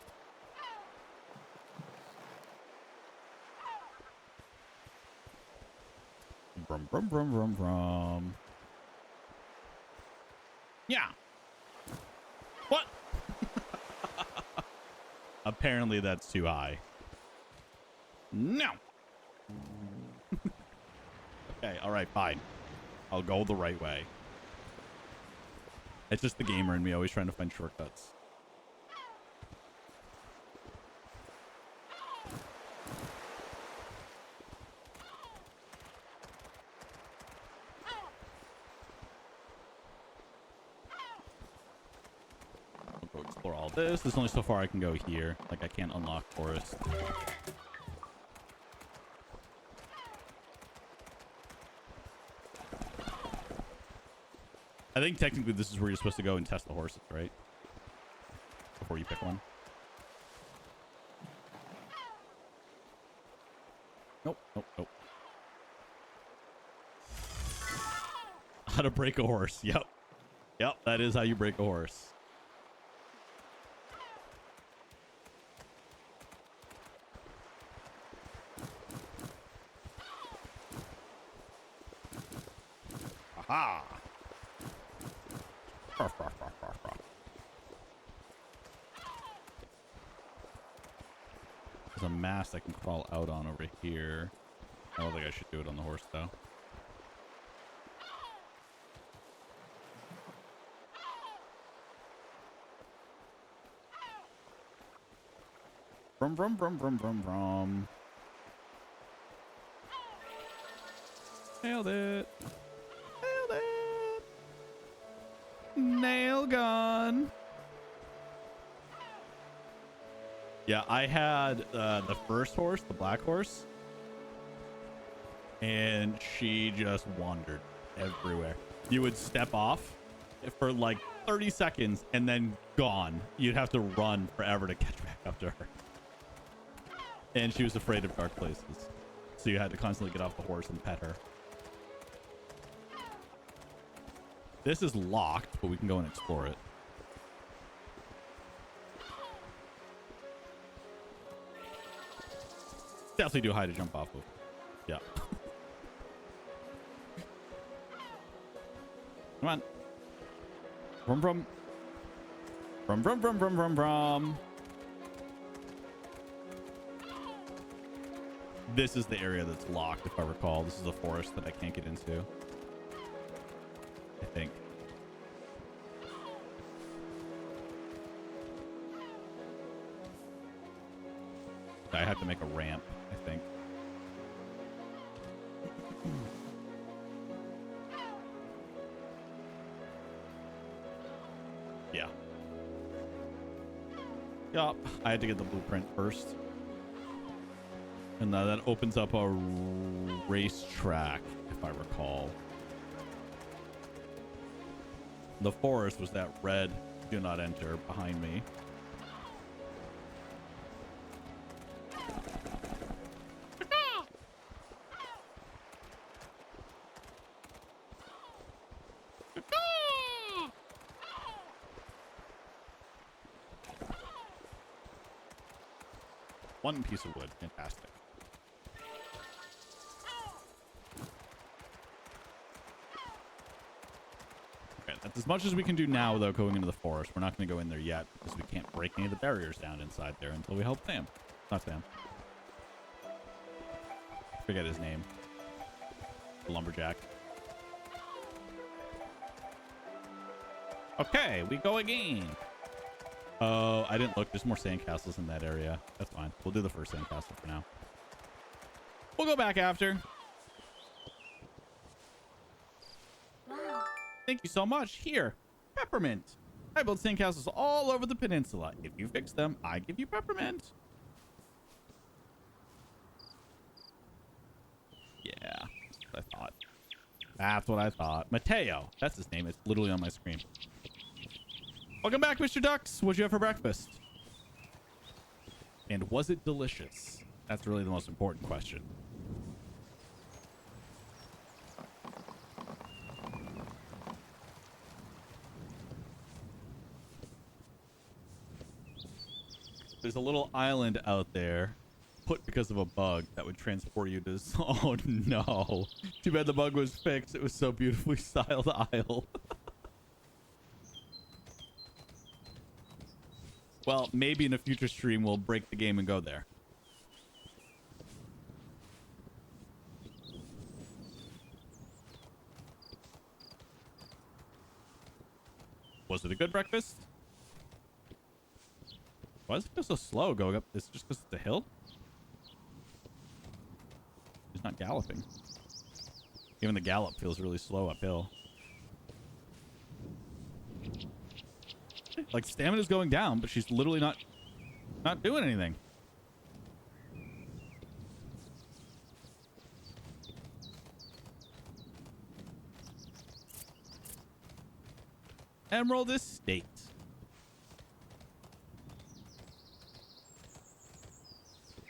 Brum, brum, brum, brum, brum. Yeah. What? Apparently that's too high. No. Okay, all right, fine. I'll go the right way. It's just the gamer in me always trying to find shortcuts. I'll go explore all this. There's only so far I can go here. Like, I can't unlock forest. I think technically this is where you're supposed to go and test the horses, right? Before you pick one. Nope, nope, nope. How to break a horse. Yep. Yep, that is how you break a horse. Aha! There's a mast I can crawl out on over here. I don't think I should do it on the horse, though. Brum, brum, brum, brum, brum, brum. Nailed it. Nailed it. Nail gun. Yeah, I had the first horse, the black horse, and she just wandered everywhere. You would step off for like 30 seconds and then gone. You'd have to run forever to catch back up to her. And she was afraid of dark places. So you had to constantly get off the horse and pet her. This is locked, but we can go and explore it. Definitely too high to jump off of. Yeah. Vroom, vroom. Vroom, vroom, vroom, vroom, vroom, vroom. This is the area that's locked, if I recall. This is a forest that I can't get into. I think. I have to make a ramp, I think. Yeah. Yup. I had to get the blueprint first. And that opens up a racetrack, if I recall. The forest was that red do not enter behind me. One piece of wood. Fantastic. Okay, that's as much as we can do now without going into the forest. We're not going to go in there yet because we can't break any of the barriers down inside there until we help Sam. Not Sam. Forget his name. The lumberjack. Okay, we go again. Oh, I didn't look. There's more sandcastles in that area. That's fine. We'll do the first sandcastle for now. We'll go back after. Wow. Thank you so much. Here, peppermint. I built sandcastles all over the peninsula. If you fix them, I give you peppermint. Yeah, that's what I thought. That's what I thought. Mateo. That's his name. It's literally on my screen. Welcome back, Mr. Ducks. What'd you have for breakfast? And was it delicious? That's really the most important question. There's a little island out there put because of a bug that would transport you to... Oh, no. Too bad the bug was fixed. It was so beautifully styled isle. Well, maybe in a future stream we'll break the game and go there. Was it a good breakfast? Why does it feel so slow going up? Is it just because it's a hill? He's not galloping. Even the gallop feels really slow uphill. Like, stamina's going down, but she's literally not doing anything. Emerald Estate.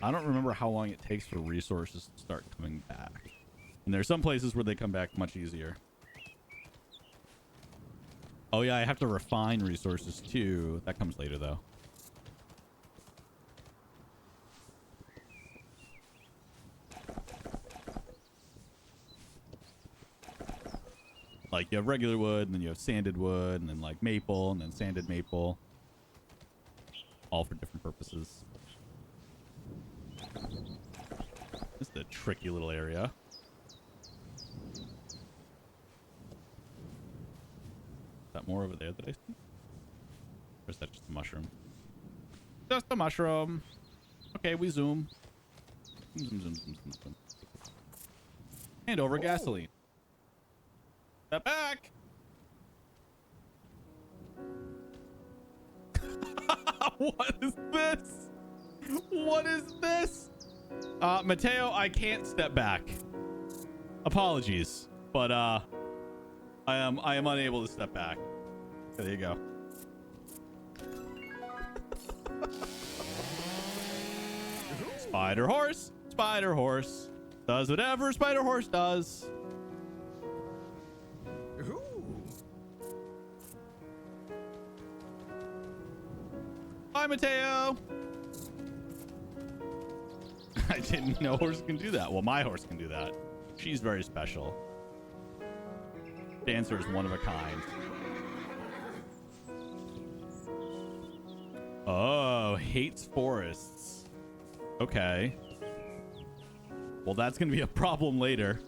I don't remember how long it takes for resources to start coming back. And there are some places where they come back much easier. Oh yeah, I have to refine resources too. That comes later though. Like you have regular wood, and then you have sanded wood, and then like maple, and then sanded maple. All for different purposes. This is a tricky little area. Is that more over there that I see? Or is that just a mushroom? Just a mushroom. Okay, we zoom. Zoom, zoom, zoom, zoom, zoom, zoom. And over gasoline. Step back. What is this? What is this? Mateo, I can't step back. Apologies, but I am unable to step back. There you go. Spider horse. Spider horse does whatever spider horse does. Bye, Mateo. I didn't know horse can do that. Well, my horse can do that. She's very special. Dancer is one of a kind. Oh, hates forests. Okay. Well, that's going to be a problem later.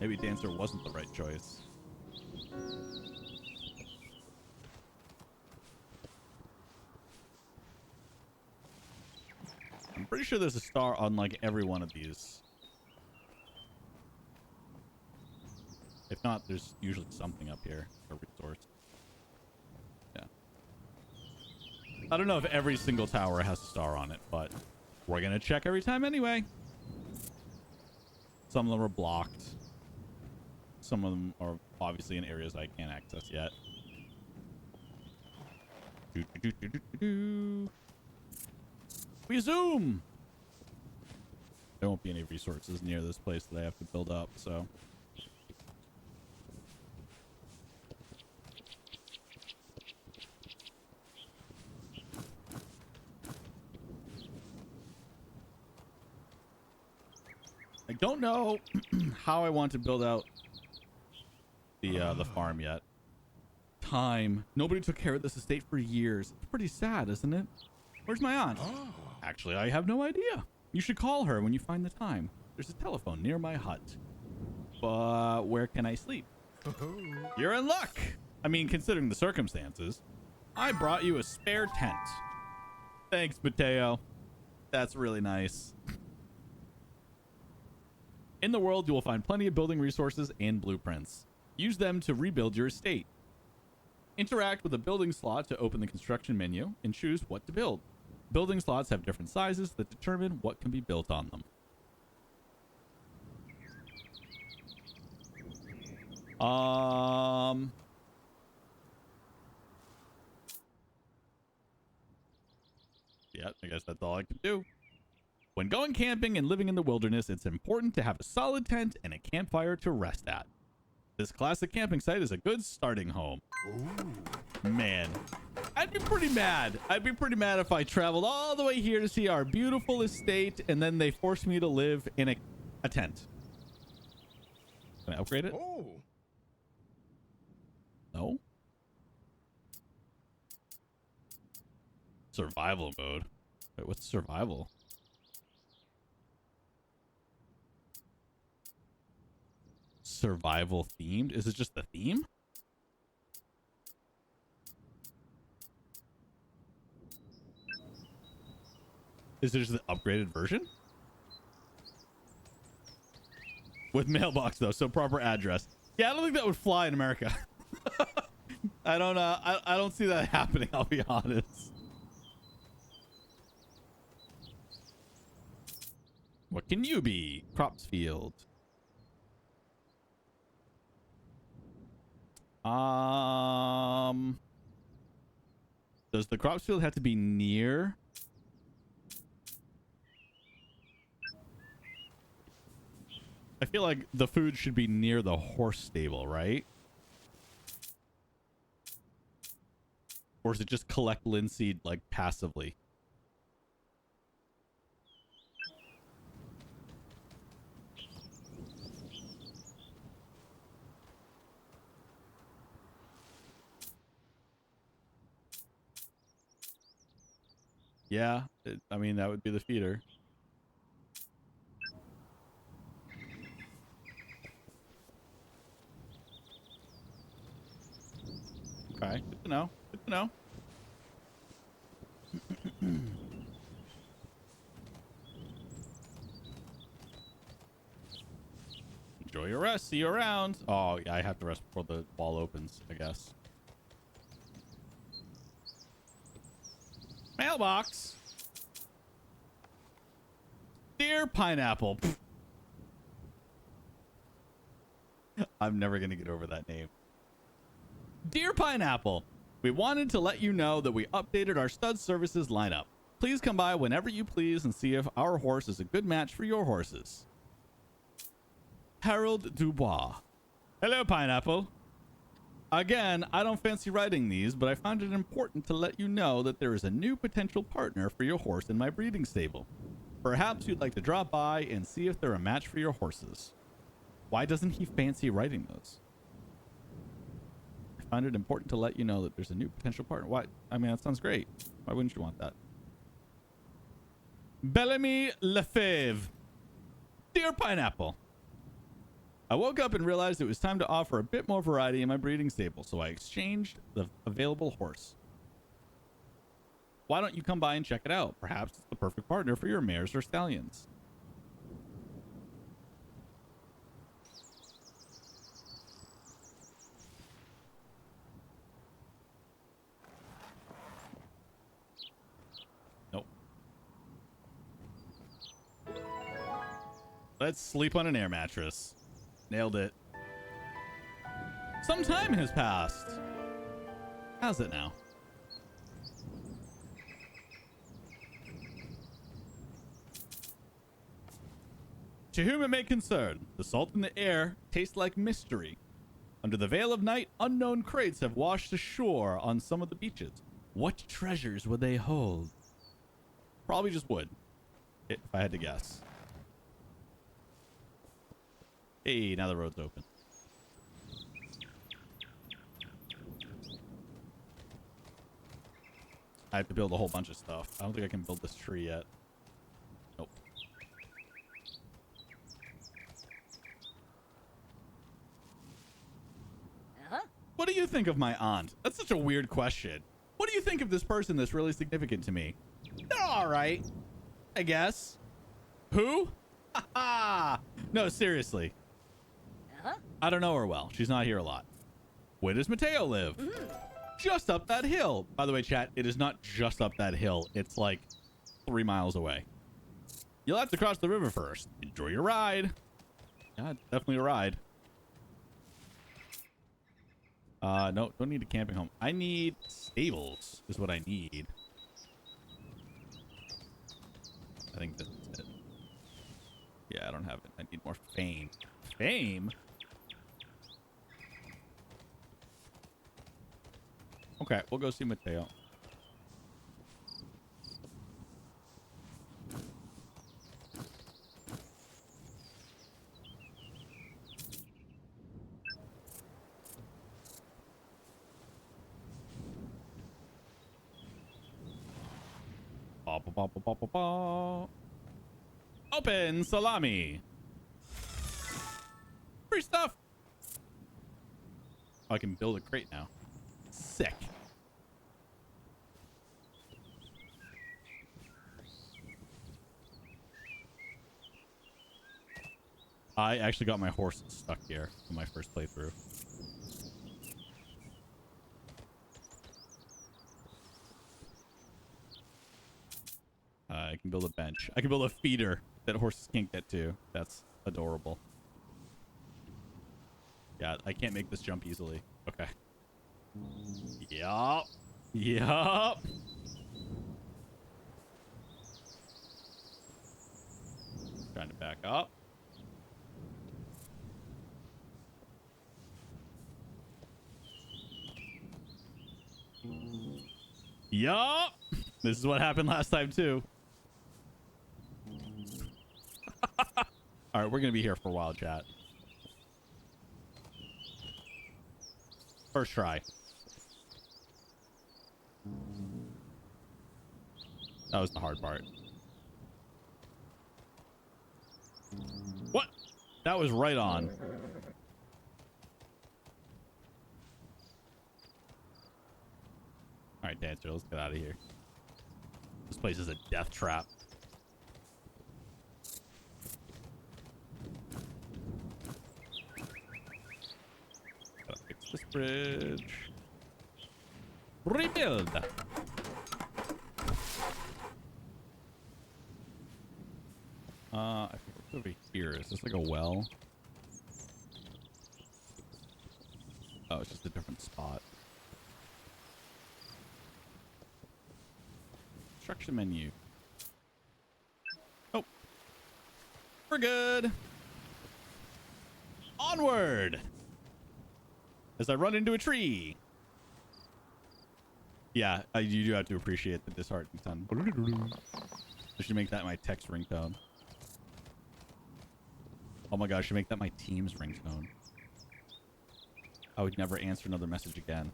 Maybe Dancer wasn't the right choice. I'm pretty sure there's a star on like every one of these. If not, there's usually something up here, a resource. Yeah. I don't know if every single tower has a star on it, but we're going to check every time anyway. Some of them are blocked. Some of them are obviously in areas I can't access yet. We zoom! There won't be any resources near this place that I have to build up, so... I don't know how I want to build out the farm yet. Time. Nobody took care of this estate for years. It's pretty sad, isn't it? Where's my aunt? Actually, I have no idea. You should call her when you find the time. There's a telephone near my hut. But where can I sleep? You're in luck. I mean, considering the circumstances. I brought you a spare tent. Thanks, Mateo. That's really nice. In the world, you will find plenty of building resources and blueprints. Use them to rebuild your estate. Interact with the building slot to open the construction menu and choose what to build. Building slots have different sizes that determine what can be built on them. Yeah, I guess that's all I can do. When going camping and living in the wilderness, it's important to have a solid tent and a campfire to rest at. This classic camping site is a good starting home. Ooh. Man, I'd be pretty mad. I'd be pretty mad if I traveled all the way here to see our beautiful estate and then they forced me to live in a tent. Can I upgrade it? Oh. No. Survival mode. Wait, what's survival? Survival themed? Is it just the theme? Is it just the upgraded version? With mailbox though, so proper address. Yeah, I don't think that would fly in America. I don't see that happening, I'll be honest. What can you be? Crops field. Does the crops field have to be near? I feel like the food should be near the horse stable, right? Or is it just collect linseed like passively? Yeah, I mean, that would be the feeder. Okay, good to know. Good to know. Enjoy your rest. See you around. Oh, yeah, I have to rest before the wall opens, I guess. Mailbox. Dear Pineapple. I'm never going to get over that name. Dear Pineapple, we wanted to let you know that we updated our stud services lineup. Please come by whenever you please and see if our horse is a good match for your horses. Harold Dubois. Hello, Pineapple. Again, I don't fancy writing these, but I found it important to let you know that there is a new potential partner for your horse in my breeding stable. Perhaps you'd like to drop by and see if they're a match for your horses. Why doesn't he fancy writing those? I Find it important to let you know that there's a new potential partner. Why? I mean, that sounds great. Why wouldn't you want that? Bellamy Lefebvre. Dear Pineapple, I woke up and realized it was time to offer a bit more variety in my breeding stable, so I exchanged the available horse. Why don't you come by and check it out? Perhaps it's the perfect partner for your mares or stallions. Nope. Let's sleep on an air mattress. Nailed it. Some time has passed. How's it now? To whom it may concern, the salt in the air tastes like mystery. Under the veil of night, unknown crates have washed ashore on some of the beaches. What treasures would they hold? Probably just wood, if I had to guess. Hey, now the road's open. I have to build a whole bunch of stuff. I don't think I can build this tree yet. Nope. What do you think of my aunt? That's such a weird question. What do you think of this person that's really significant to me? They're all right, I guess. Who? No, seriously. I don't know her well. She's not here a lot. Where does Mateo live? Just up that hill. By the way, chat, it is not just up that hill. It's like 3 miles away. You'll have to cross the river first. Enjoy your ride. Yeah, definitely a ride. No, don't need a camping home. I need stables is what I need. I think that's it. Yeah, I don't have it. I need more fame. Fame? Okay, we'll go see Mateo. Open salami. Free stuff. Oh, I can build a crate now. Sick. I actually got my horse stuck here in my first playthrough. I can build a bench. I can build a feeder that horses can't get to. That's adorable. Yeah, I can't make this jump easily. Okay. Yup. Yup. Trying to back up. Yup. This is what happened last time too. All right, we're gonna be here for a while, chat. First try. That was the hard part. What? That was right on. All right, Dancer, let's get out of here. This place is a death trap. Gotta fix this bridge. Rebuild. I think it's over here. Is this like a well? Oh, it's just a different spot. Construction menu. Oh. We're good. Onward. As I run into a tree. Yeah, you do have to appreciate the disheartening sound. I should make that my text ringtone. Oh my gosh, I should make that my team's ringtone. I would never answer another message again.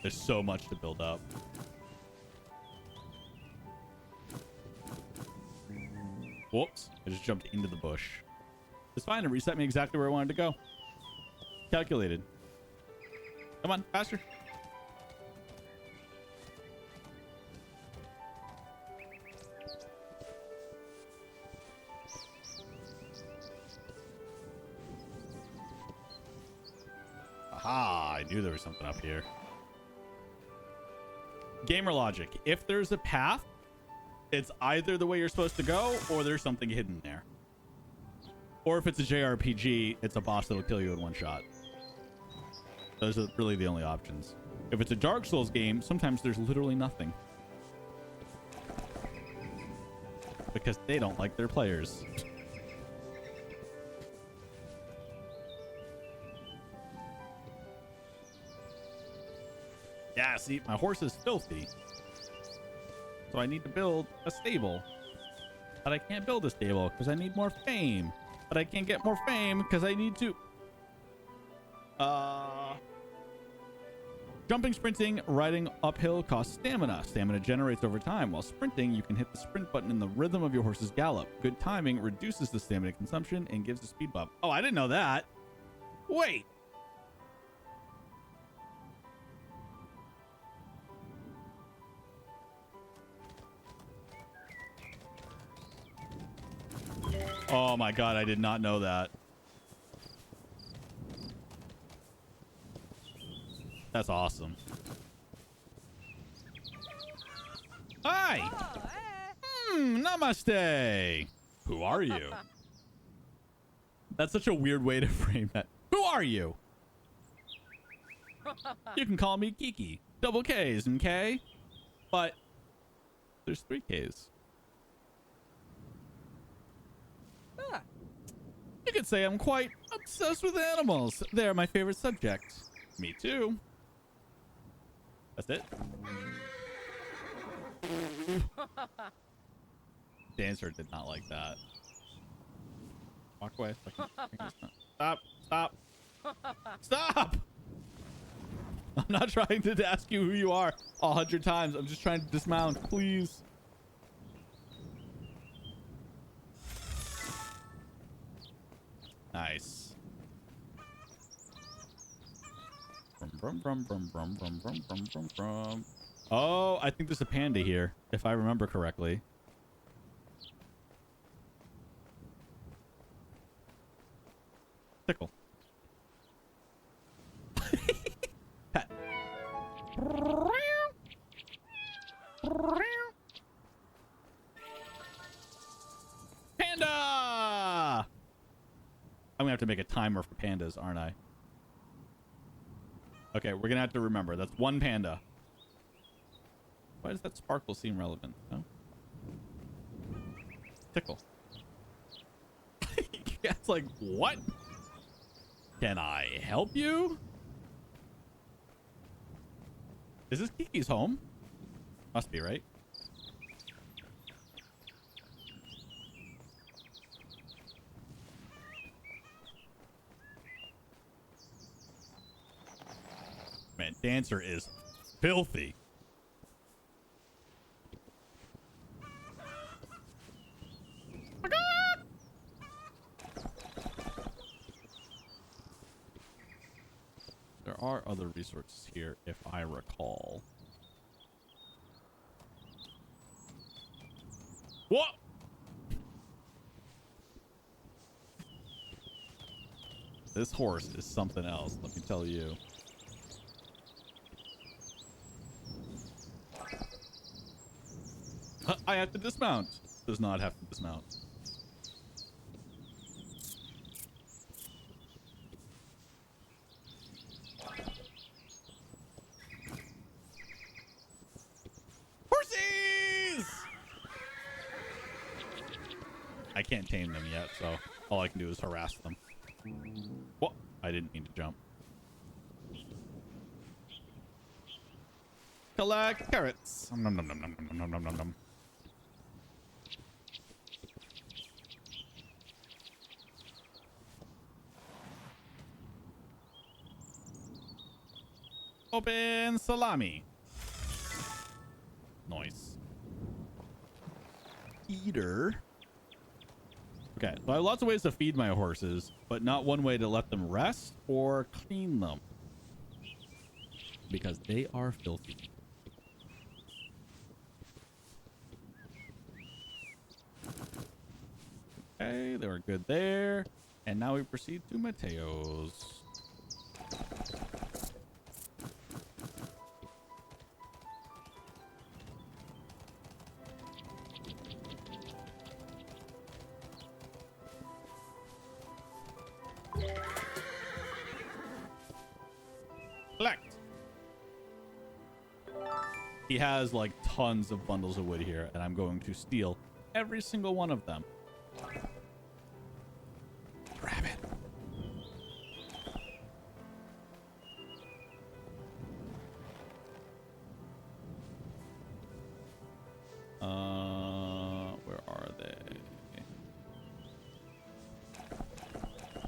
There's so much to build up. Whoops. I just jumped into the bush. It's fine. It reset me exactly where I wanted to go. Calculated. Come on, faster. Aha, I knew there was something up here. Gamer logic. If there's a path, it's either the way you're supposed to go or there's something hidden there. Or if it's a JRPG, it's a boss that'll kill you in one shot. Those are really the only options. If it's a Dark Souls game, sometimes there's literally nothing. Because they don't like their players. Yeah, see, my horse is filthy. So I need to build a stable. But I can't build a stable because I need more fame. But I can't get more fame because I need to... Jumping, sprinting, riding uphill costs stamina. Stamina generates over time. While sprinting, you can hit the sprint button in the rhythm of your horse's gallop. Good timing reduces the stamina consumption and gives a speed bump. Oh, I didn't know that. Wait. Oh my god, I did not know that. That's awesome. Hi! Namaste! Who are you? That's such a weird way to frame that. Who are you? You can call me Kiki. Double K's and K. But there's 3 K's. You could say I'm quite obsessed with animals. They're my favorite subject. Me too. That's it. Dancer did not like that. Walk away. Stop. Stop. Stop! I'm not trying to ask you who you are 100 times. I'm just trying to dismount. Please. Nice. Oh, I think there's a panda here, if I remember correctly. Tickle. Pet. Panda! I'm gonna have to make a timer for pandas, aren't I? Okay, we're gonna have to remember. That's 1 panda. Why does that sparkle seem relevant? No? Tickle. It's like, what? Can I help you? Is this Kiki's home? Must be, right? Man, Dancer is filthy. There are other resources here, if I recall. What? This horse is something else, let me tell you. I have to dismount. Does not have to dismount. Horsies! I can't tame them yet, so all I can do is harass them. What? I didn't mean to jump. Collect carrots. Nom, nom, nom, nom, nom, nom, nom, nom, nom. Open salami. Nice. Eater. Okay, so I have lots of ways to feed my horses, but not one way to let them rest or clean them. Because they are filthy. Okay, they were good there. And now we proceed to Mateo's. Collect. He has like tons of bundles of wood here, and I'm going to steal every single one of them. Grab it. Where are they?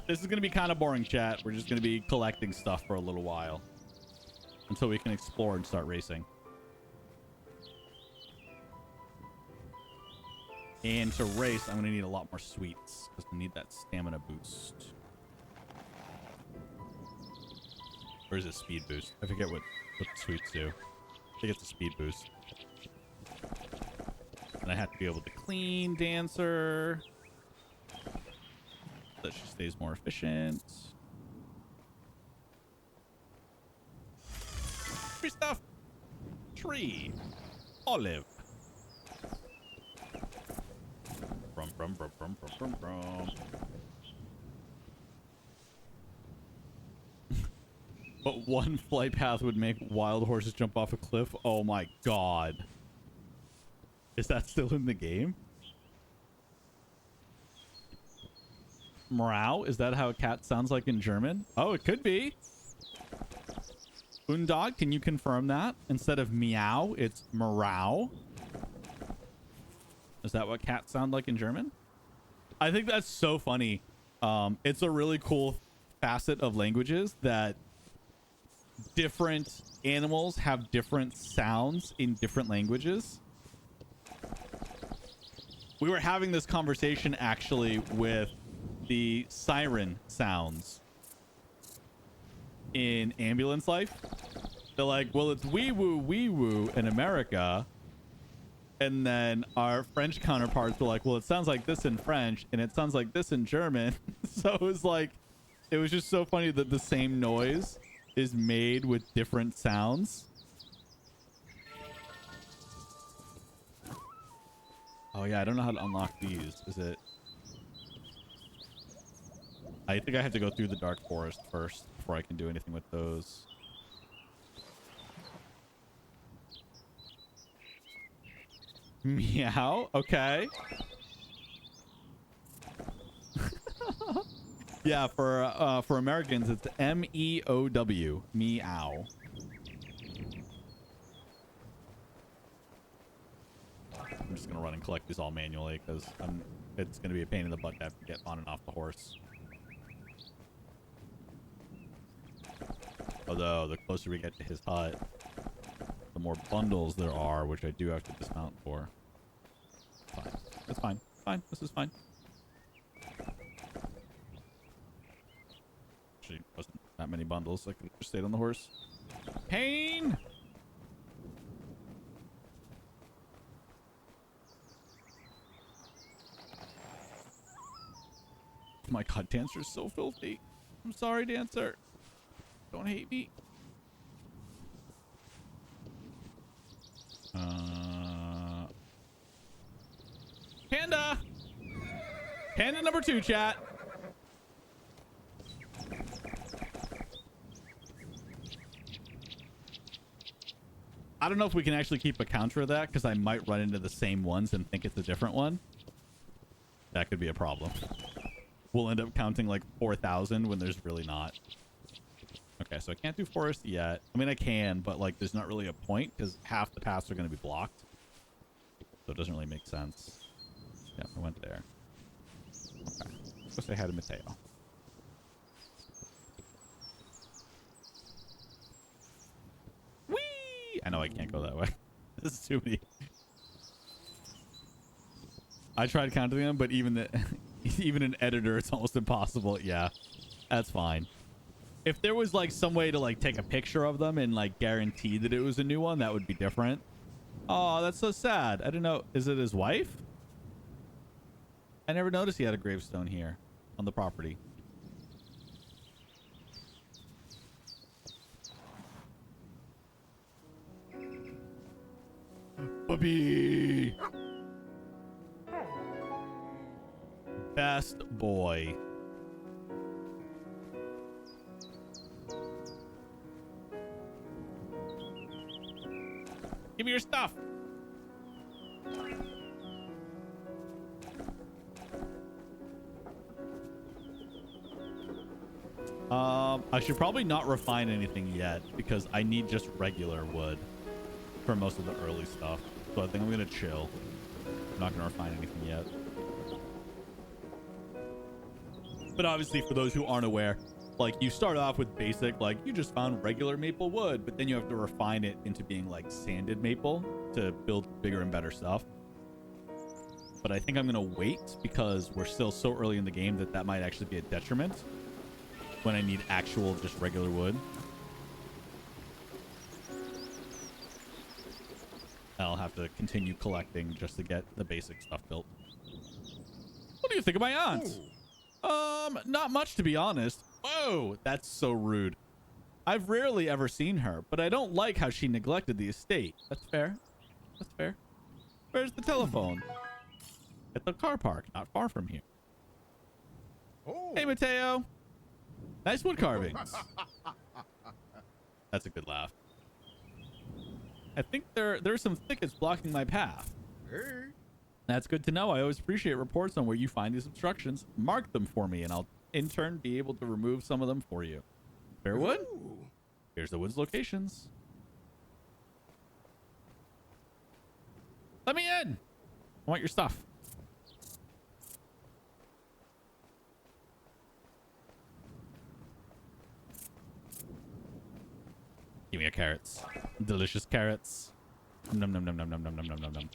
This is going to be kind of boring, chat. We're just going to be collecting stuff for a little while until we can explore and start racing. And to race, I'm going to need a lot more sweets because I need that stamina boost. Or is it speed boost? I forget what the sweets do. I think it's a speed boost. And I have to be able to clean Dancer so that she stays more efficient. Free stuff. Tree. Olive. Brum. But one flight path would make wild horses jump off a cliff. Oh my god. Is that still in the game? Meow? Is that how a cat sounds like in German? Oh, it could be. Undog, can you confirm that? Instead of meow, it's meow. Is that what cats sound like in German? I think that's so funny. It's a really cool facet of languages that different animals have different sounds in different languages. We were having this conversation actually with the siren sounds in Ambulance Life. They're like, well, it's wee woo in America. And then our French counterparts were like, well, it sounds like this in French and it sounds like this in German. So it was like, it was just so funny that the same noise is made with different sounds. Oh yeah, I don't know how to unlock these. Is it? I think I have to go through the dark forest first before I can do anything with those. Meow. Okay. Yeah, for Americans, it's MEOW. Meow. I'm just gonna run and collect these all manually because it's gonna be a pain in the butt to have to get on and off the horse. Although the closer we get to his hut, the more bundles there are, which I do have to dismount for. Fine. That's fine. Fine. This is fine. Actually, wasn't that many bundles. I could have just stayed on the horse. Pain! Oh my god, Dancer's so filthy. I'm sorry, Dancer. Don't hate me. Panda! Panda number 2, chat. I don't know if we can actually keep a counter of that because I might run into the same ones and think it's a different one. That could be a problem. We'll end up counting like 4,000 when there's really not. Okay, so I can't do forest yet. I mean, I can, but like there's not really a point because half the paths are going to be blocked. So it doesn't really make sense. Yeah, I went there. Okay, let's go say hi to Mateo. know I can't go that way. This is too many. I tried counting them, but even an editor, it's almost impossible. Yeah, that's fine. If there was like some way to like take a picture of them and like guarantee that it was a new one, that would be different. Oh, that's so sad. I don't know. Is it his wife? I never noticed he had a gravestone here on the property. Puppy. Best boy. Give me your stuff. I should probably not refine anything yet because I need just regular wood for most of the early stuff. So I think I'm gonna chill. I'm not gonna refine anything yet. But obviously, for those who aren't aware, like you start off with basic, like you just found regular maple wood, but then you have to refine it into being like sanded maple to build bigger and better stuff. But I think I'm gonna wait because we're still so early in the game that that might actually be a detriment when I need actual just regular wood. I'll have to continue collecting just to get the basic stuff built. What do you think of my aunt? Not much, to be honest. Whoa, that's so rude. I've rarely ever seen her, but I don't like how she neglected the estate. That's fair. That's fair. Where's the telephone? At the car park, not far from here. Oh. Hey, Mateo. Nice wood carvings. That's a good laugh. I think there's some thickets blocking my path. Hey. That's good to know. I always appreciate reports on where you find these obstructions. Mark them for me, and I'll in turn be able to remove some of them for you. Fair wood? Ooh. Here's the wood's locations. Let me in. I want your stuff. Give me your carrots. Delicious carrots. Num num num num num num num num num num.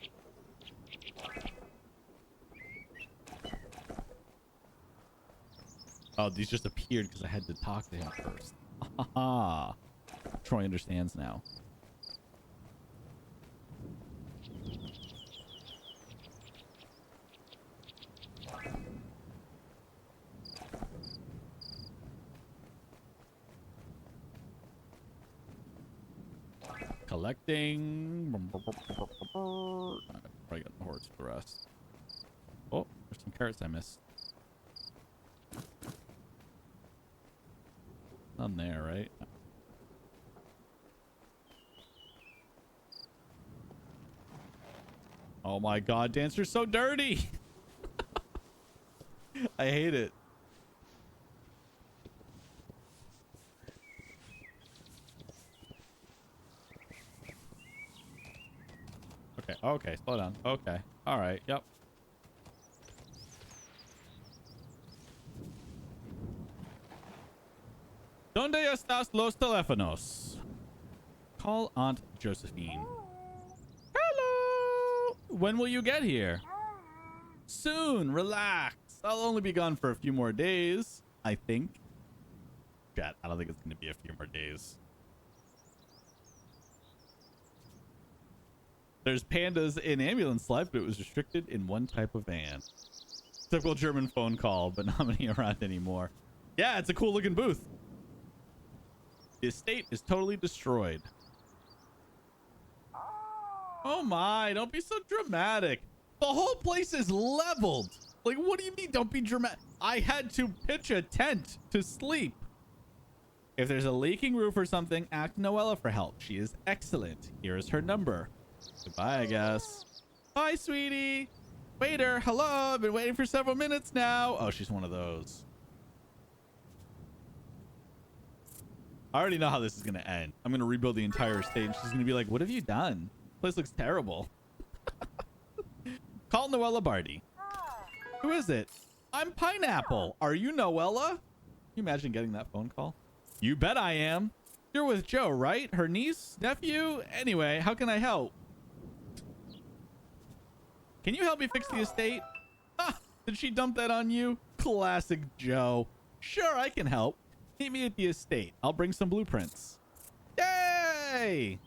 Oh, these just appeared because I had to talk to him first. Haha. Troy understands now. Collecting. Probably got the horse for the rest. Oh, there's some carrots I missed. None there, right? Oh my god, Dancer's so dirty! I hate it. Okay, okay, slow down. Okay, alright, yep. ¿Dónde estás los teléfonos? Call Aunt Josephine. Hello! When will you get here? Soon, relax. I'll only be gone for a few more days, I think. Chat, I don't think it's going to be a few more days. There's pandas in ambulance life, but it was restricted in one type of van. Typical German phone call, but not many around anymore. Yeah, it's a cool looking booth. The estate is totally destroyed. Oh my, don't be so dramatic. The whole place is leveled. Like, what do you mean don't be dramatic? I had to pitch a tent to sleep. If there's a leaking roof or something, ask Noella for help. She is excellent. Here is her number. Goodbye, I guess. Bye, sweetie. Waiter, hello. I've been waiting for several minutes now. Oh, she's one of those. I already know how this is going to end. I'm going to rebuild the entire estate. And she's going to be like, what have you done? This place looks terrible. Call Noella Barty. Who is it? I'm Pineapple. Are you Noella? Can you imagine getting that phone call? You bet I am. You're with Joe, right? Her niece? Nephew? Anyway, how can I help? Can you help me fix the estate? Ah, did she dump that on you? Classic Joe. Sure, I can help. Meet me at the estate. I'll bring some blueprints. Yay!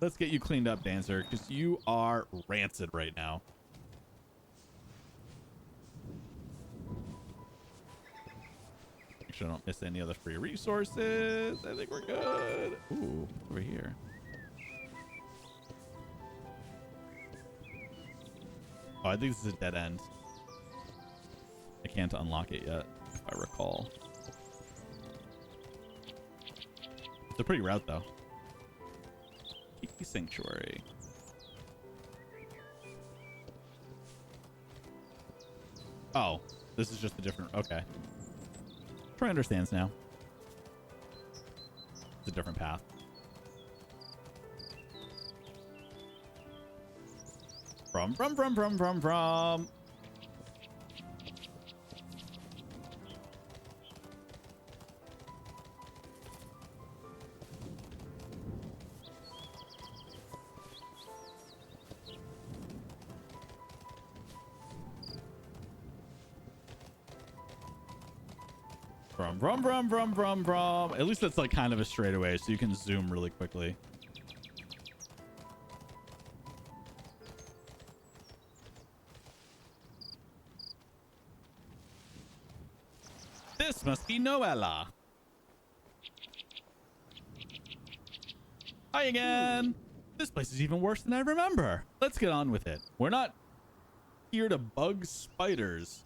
Let's get you cleaned up, Dancer, because you are rancid right now. Make sure I don't miss any other free resources. I think we're good. Ooh, over here. Oh, I think this is a dead end. I can't unlock it yet, if I recall. It's a pretty route, though. Kiki Sanctuary. Oh, this is just a different... Okay. Troy understands now. It's a different path. From. Brum. At least that's like kind of a straightaway, so you can zoom really quickly. This must be Noella. Hi again. This place is even worse than I remember. Let's get on with it. We're not here to bug spiders.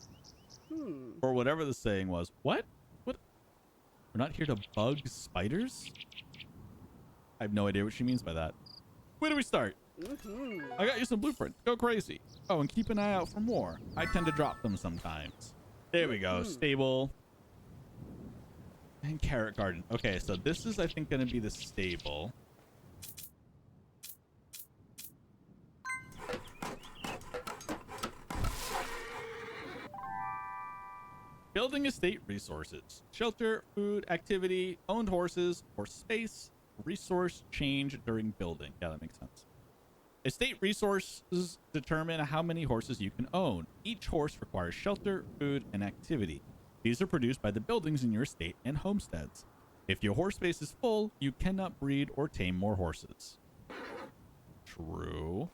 Or whatever the saying was. What? We're not here to bug spiders? I have no idea what she means by that. Where do we start? I got you some blueprints. Go crazy. Oh, and keep an eye out for more. I tend to drop them sometimes. There we go. Stable. And carrot garden. Okay, so this is, I think, going to be the stable. Building estate resources. Shelter, food, activity, owned horses, or space, resource change during building. Yeah, that makes sense. Estate resources determine how many horses you can own. Each horse requires shelter, food, and activity. These are produced by the buildings in your estate and homesteads. If your horse space is full, you cannot breed or tame more horses. True.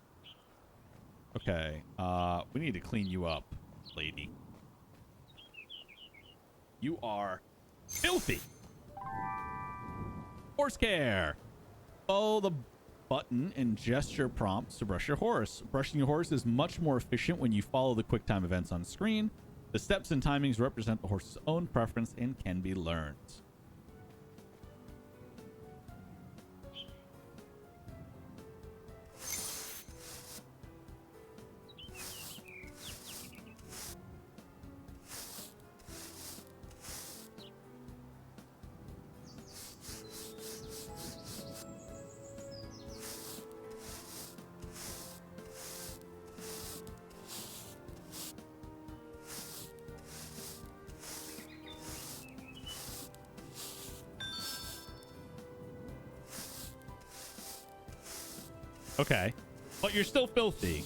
Okay, we need to clean you up, lady. You are filthy. Horse care. Follow the button and gesture prompts to brush your horse. Brushing your horse is much more efficient when you follow the QuickTime events on screen. The steps and timings represent the horse's own preference and can be learned. Okay, but you're still filthy.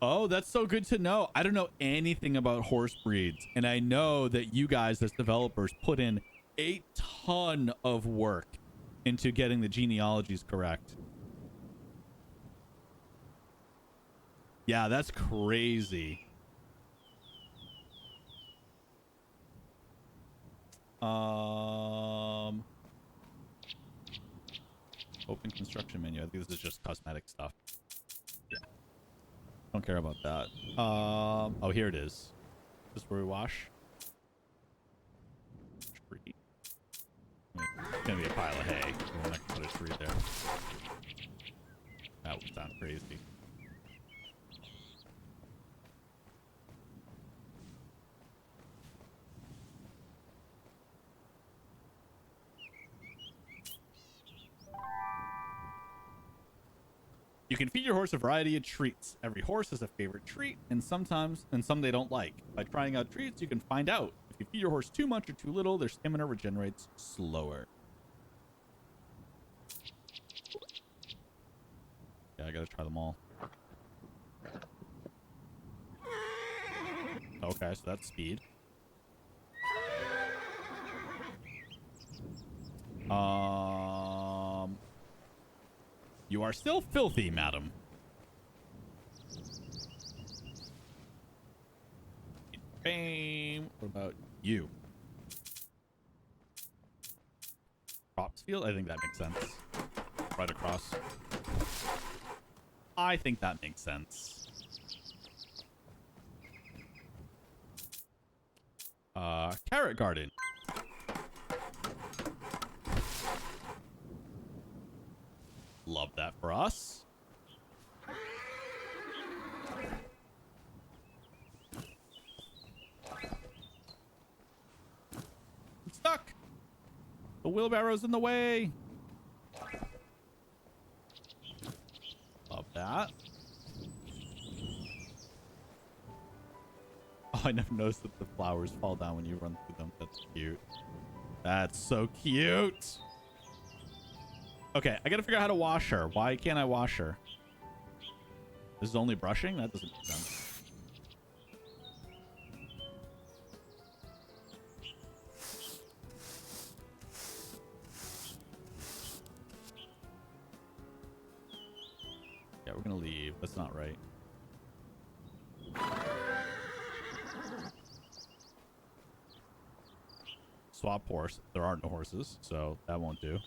Oh, that's so good to know. I don't know anything about horse breeds, and I know that you guys as developers put in a ton of work into getting the genealogies correct. Yeah, that's crazy. Open construction menu. I think this is just cosmetic stuff. Yeah. Don't care about that. Oh, here it is. Is this where we wash? Tree. It's gonna be a pile of hay. We're not gonna put a tree there. That would sound crazy. You can feed your horse a variety of treats. Every horse has a favorite treat, and some they don't like. By trying out treats, you can find out. If you feed your horse too much or too little, their stamina regenerates slower. Yeah, I gotta try them all. Okay, so that's speed. You are still filthy, madam. Fame. What about you? Crops field? I think that makes sense. Right across. I think that makes sense. Carrot garden. Love that for us. I'm stuck. The wheelbarrow's in the way. Love that. Oh, I never noticed that the flowers fall down when you run through them. That's cute. That's so cute. Okay, I gotta figure out how to wash her. Why can't I wash her? This is only brushing? That doesn't make sense. Yeah, we're gonna leave. That's not right. Swap horse. There aren't no horses, so that won't do.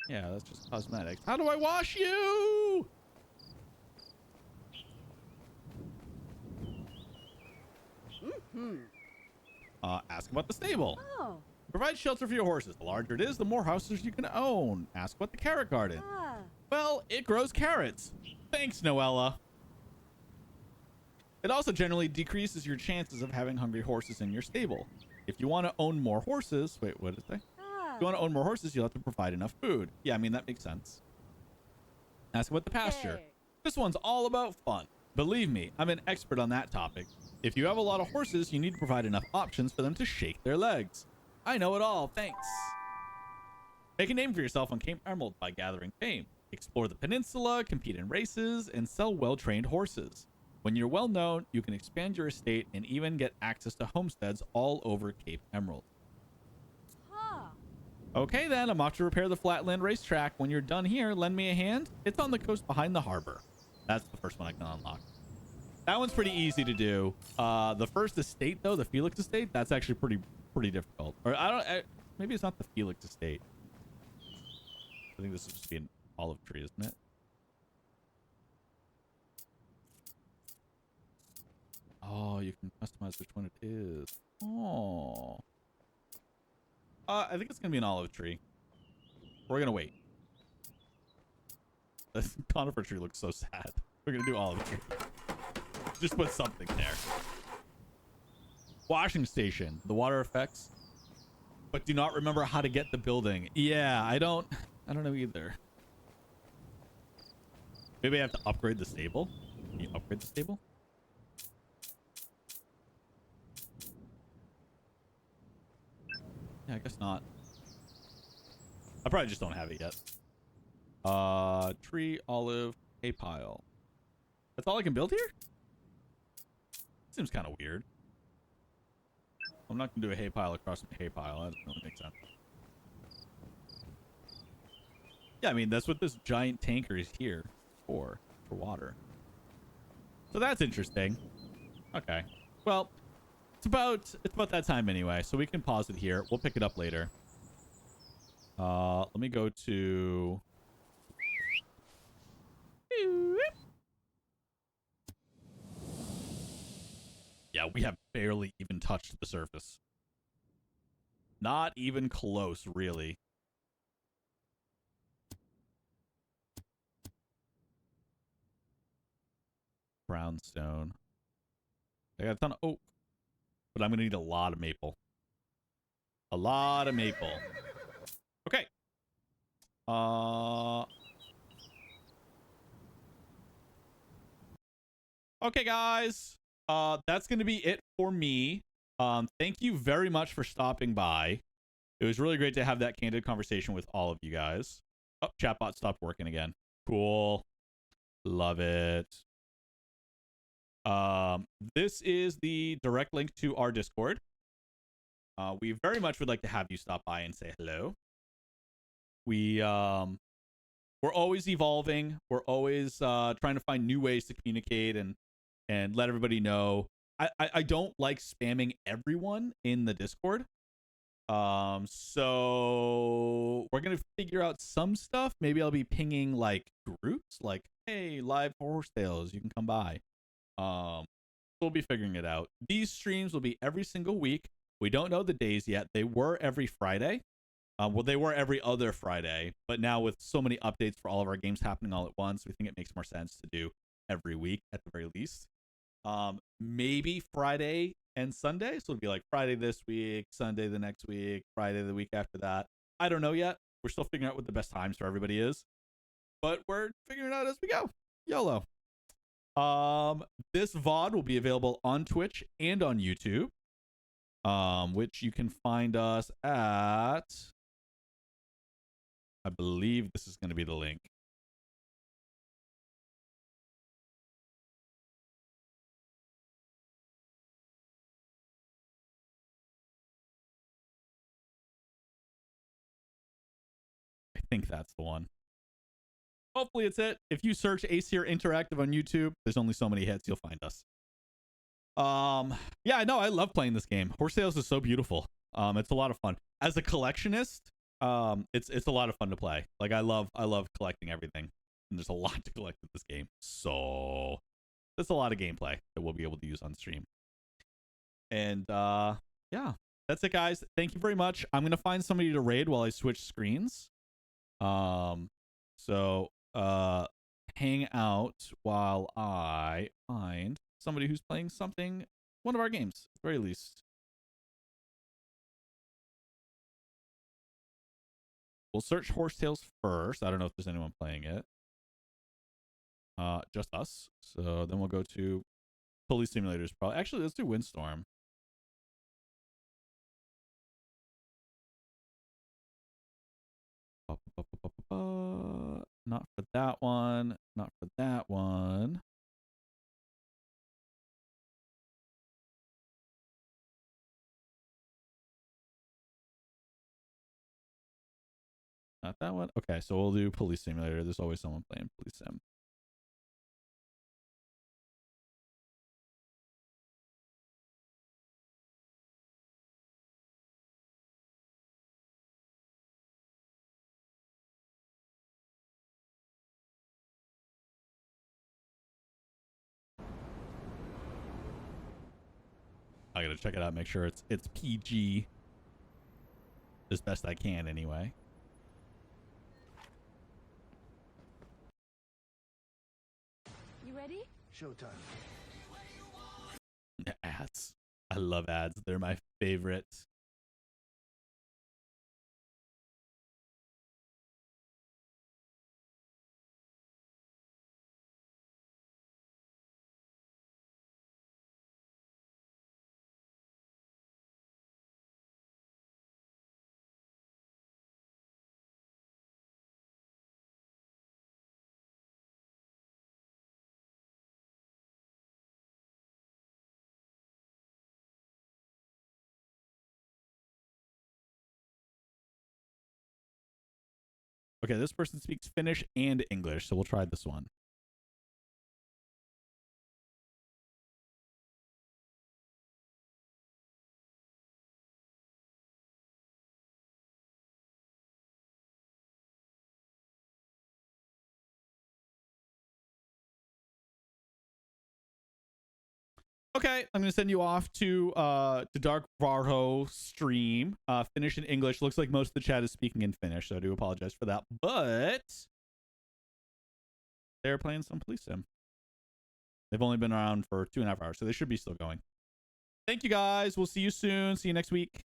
Yeah, that's just cosmetics. How do I wash you? Ask about the stable. Oh. Provide shelter for your horses. The larger it is, the more houses you can own. Ask about the carrot garden. Ah. Well, it grows carrots. Thanks, Noella. It also generally decreases your chances of having hungry horses in your stable. If you want to own more horses... Wait, what did it say? Ah. If you want to own more horses, you'll have to provide enough food. Yeah, I mean, that makes sense. Ask about the pasture. Hey. This one's all about fun. Believe me, I'm an expert on that topic. If you have a lot of horses, you need to provide enough options for them to shake their legs. I know it all, thanks. Make a name for yourself on Cape Emerald by gathering fame. Explore the peninsula, compete in races, and sell well-trained horses. When you're well known, you can expand your estate and even get access to homesteads all over Cape Emerald. Huh. Okay then, I'm off to repair the Flatland racetrack. When you're done here, lend me a hand. It's on the coast behind the harbor. That's the first one I can unlock. That one's pretty easy to do. The first estate though, the Felix estate, that's actually pretty difficult. Or maybe it's not the Felix estate. I think this is supposed to be an olive tree, isn't it? Oh, you can customize which one it is. Oh. I think it's gonna be an olive tree. We're gonna wait. The conifer tree looks so sad. We're gonna do olive tree. Just put something there. Washing station. The water effects. But do not remember how to get the building. Yeah, I don't know either. Maybe I have to upgrade the stable. Can you upgrade the stable? Yeah, I guess not. I probably just don't have it yet. Tree, olive, hay pile. That's all I can build here? Seems kind of weird. I'm not gonna do a hay pile across a hay pile. That doesn't really make sense. Yeah, I mean, that's what this giant tanker is here for water. So that's interesting. Okay. Well, it's about that time anyway, so we can pause it here. We'll pick it up later. Let me go to... Yeah, we have barely even touched the surface. Not even close, really. Brownstone. I got a ton of oak. But I'm going to need a lot of maple. A lot of maple. Okay, guys. That's going to be it for me. Thank you very much for stopping by. It was really great to have that candid conversation with all of you guys. Oh, chatbot stopped working again. Cool. Love it. This is the direct link to our Discord. We very much would like to have you stop by and say hello. We're always evolving. We're always trying to find new ways to communicate and let everybody know. I don't like spamming everyone in the Discord. So we're gonna figure out some stuff. Maybe I'll be pinging like groups, like, hey, live horse tales, you can come by. We'll be figuring it out. These streams will be every single week. We don't know the days yet. They were every Friday. Well, they were every other Friday, but now with so many updates for all of our games happening all at once, we think it makes more sense to do every week at the very least. Maybe Friday and Sunday. So it'll be like Friday this week, Sunday the next week, Friday the week after that. I don't know yet. We're still figuring out what the best times for everybody is, but we're figuring it out as we go. YOLO. This VOD will be available on Twitch and on YouTube, which you can find us at, I believe this is going to be the link. I think that's the one. Hopefully it's it. If you search Acer Interactive on YouTube, there's only so many hits, you'll find us. Yeah, no, I love playing this game. Horse Tales is so beautiful. It's a lot of fun. As a collectionist, it's a lot of fun to play. Like I love collecting everything. And there's a lot to collect with this game. So there's a lot of gameplay that we'll be able to use on stream. And yeah, that's it, guys. Thank you very much. I'm gonna find somebody to raid while I switch screens. So hang out while I find somebody who's playing something, one of our games, at the very least. We'll search Horse Tales first. I don't know if there's anyone playing it. Just us. So then we'll go to Police Simulators. Probably. Actually, let's do Windstorm. Not for that one. Not for that one. Not that one. Okay, so we'll do Police Simulator. There's always someone playing Police Sim. I gotta check it out, make sure it's PG as best I can anyway. You ready? Showtime. Ads. I love ads. They're my favorite. Okay, this person speaks Finnish and English, so we'll try this one. Okay, I'm gonna send you off to Dark Varho stream. Finnish and English. Looks like most of the chat is speaking in Finnish, so I do apologize for that. But they're playing some Police Sim. They've only been around for 2.5 hours, so they should be still going. Thank you guys. We'll see you soon. See you next week.